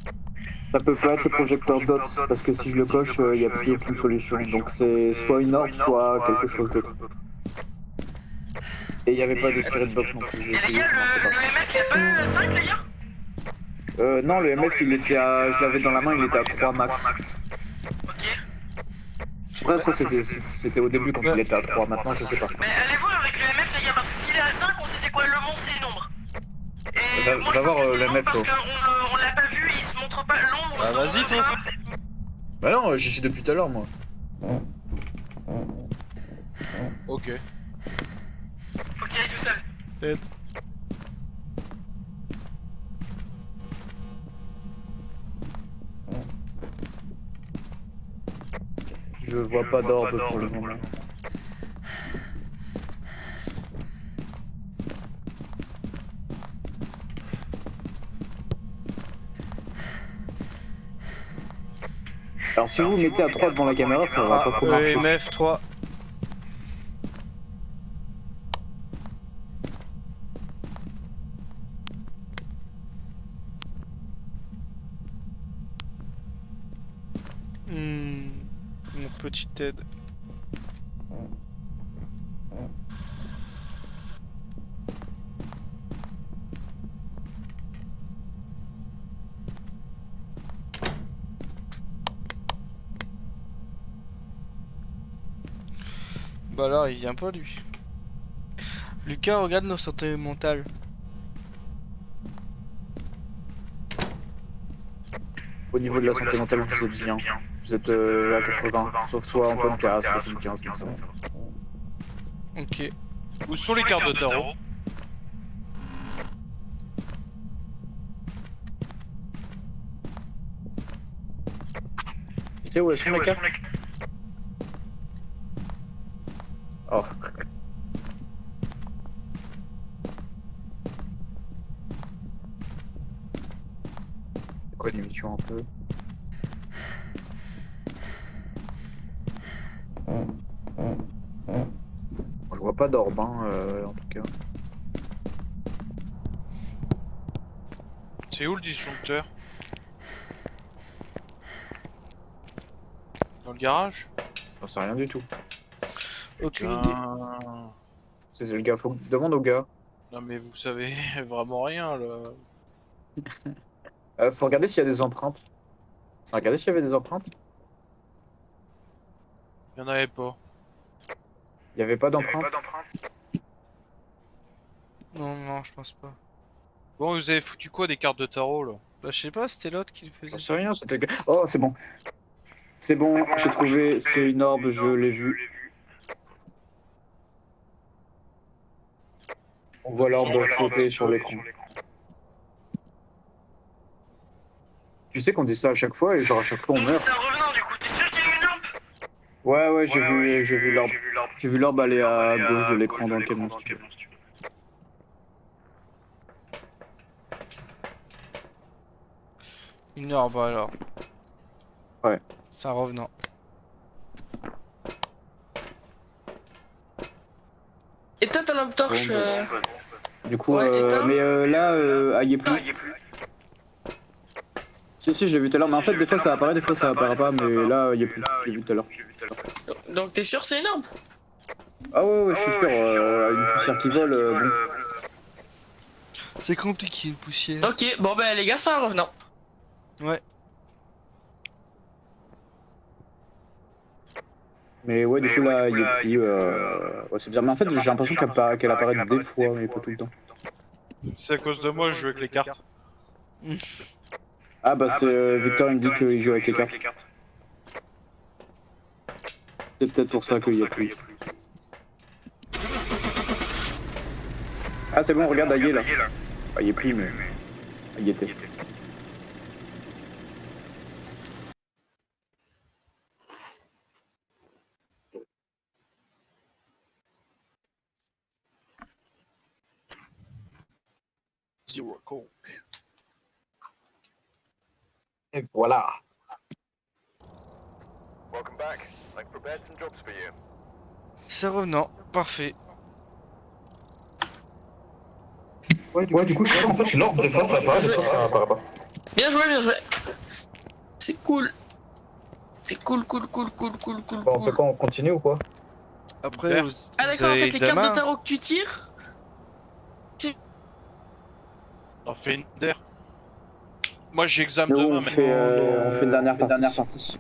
Ça peut pas être le projecteur dots, parce que si je le coche, il n'y a plus aucune solution. Donc c'est soit une orbe, soit quelque chose d'autre. Et il n'y avait pas de Spirit Box non plus. J'ai Et les essayé, gars, ça marchait le MF, il a pas 5, les gars? pas. Non, le MF, il était à... Je l'avais dans la main, il était à 3 max. Ok. Après, ça, c'était au début quand il était à 3. Maintenant, je sais pas. Mais allez voir avec le MF, les gars, parce que s'il est à 5, on sait c'est quoi le monstre et le nombre. Et Va- moi, va je voir, pense que le c'est l'ombre MF, parce toi. qu'on l'a pas vu, il se montre pas l'ombre. Bah, vas-y, toi. Bah non, j'y suis depuis tout à l'heure, moi. Ok. Faut qu'il aille tout seul. Je vois pas d'orbe pour le moment. Alors si vous vous mettez à 3 devant la caméra, ça va pas trop marcher. EMF 3. Mon petit Ted. Bah alors il vient pas lui. Lucas, regarde nos santé mentale. Au niveau de la santé mentale, vous êtes bien. Vous êtes à 80, sauf toi Antoine qui est à 75. Donc ça va. Ok. Où sont les cartes de tarot? Tu sais où elles sont les cartes? Oh. C'est quoi l'émission un peu? Je vois pas d'orbe, hein, en tout cas. C'est où le disjoncteur? Dans le garage? J'en sais rien du tout. Aucune idée. C'est le gars, faut que demande au gars. Non mais vous savez vraiment rien là. Faut regarder s'il y a des empreintes. Regardez s'il y avait des empreintes. Il y en avait pas. Il y avait pas d'empreintes. Non, non, je pense pas. Bon, vous avez foutu quoi des cartes de tarot là? Bah, je sais pas, c'était l'autre qui le faisait. J'en sais rien, c'était... Oh, c'est bon. C'est bon, j'ai trouvé, c'est une orbe, je l'ai vue. On voit l'orbe flotter sur l'écran. Tu sais qu'on dit ça à chaque fois et genre à chaque fois on meurt. C'est un revenant du coup, t'es sûr qu'il y a eu une lampe? Ouais, j'ai vu l'orbe. J'ai vu l'orbe aller à gauche de l'écran dans lequel on se tue. Une orbe alors. Ouais. C'est un revenant. Éteins ta lampe torche. Du coup, Ouais, éteins. mais là, il y est plus. Si, je l'ai vu tout à l'heure, mais en fait, des fois ça apparaît, des fois ça apparaît pas, mais là, il y est plus. J'ai vu tout à l'heure. Donc t'es sûr c'est une orbe? Ah ouais, je suis sûr, une poussière qui vole, bon. C'est compliqué, une poussière. Ok, bon ben les gars, c'est un revenant. Ouais. Mais ouais, du coup, là, il y est plus. Ouais, c'est bizarre, mais en fait, j'ai l'impression qu'elle apparaît des fois, mais pas tout le temps. C'est à cause de moi, je joue avec les cartes. Ah bah, c'est Victor, il me dit qu'il joue avec les cartes. C'est peut-être pour ça qu'il y a plus. Ah, c'est bon, regarde, il y est là. Ah, il y est plus, mais. Il y était. Zero coke. Et voilà. Welcome back. I've prepared some jobs for you. C'est un revenant, parfait. Ouais, du coup, je sais pas, en fait, l'orbe, des fois ça apparaît, des fois ça apparaît pas. Bien joué, bien joué. C'est cool. C'est cool. Bon, on fait quoi, on continue ou quoi? Après, Super. vous, Ah vous d'accord, en avez fait les cartes examen. de tarot que tu tires. On fait une terre. Moi j'examine Nous, demain on mais. fait une dernière partie.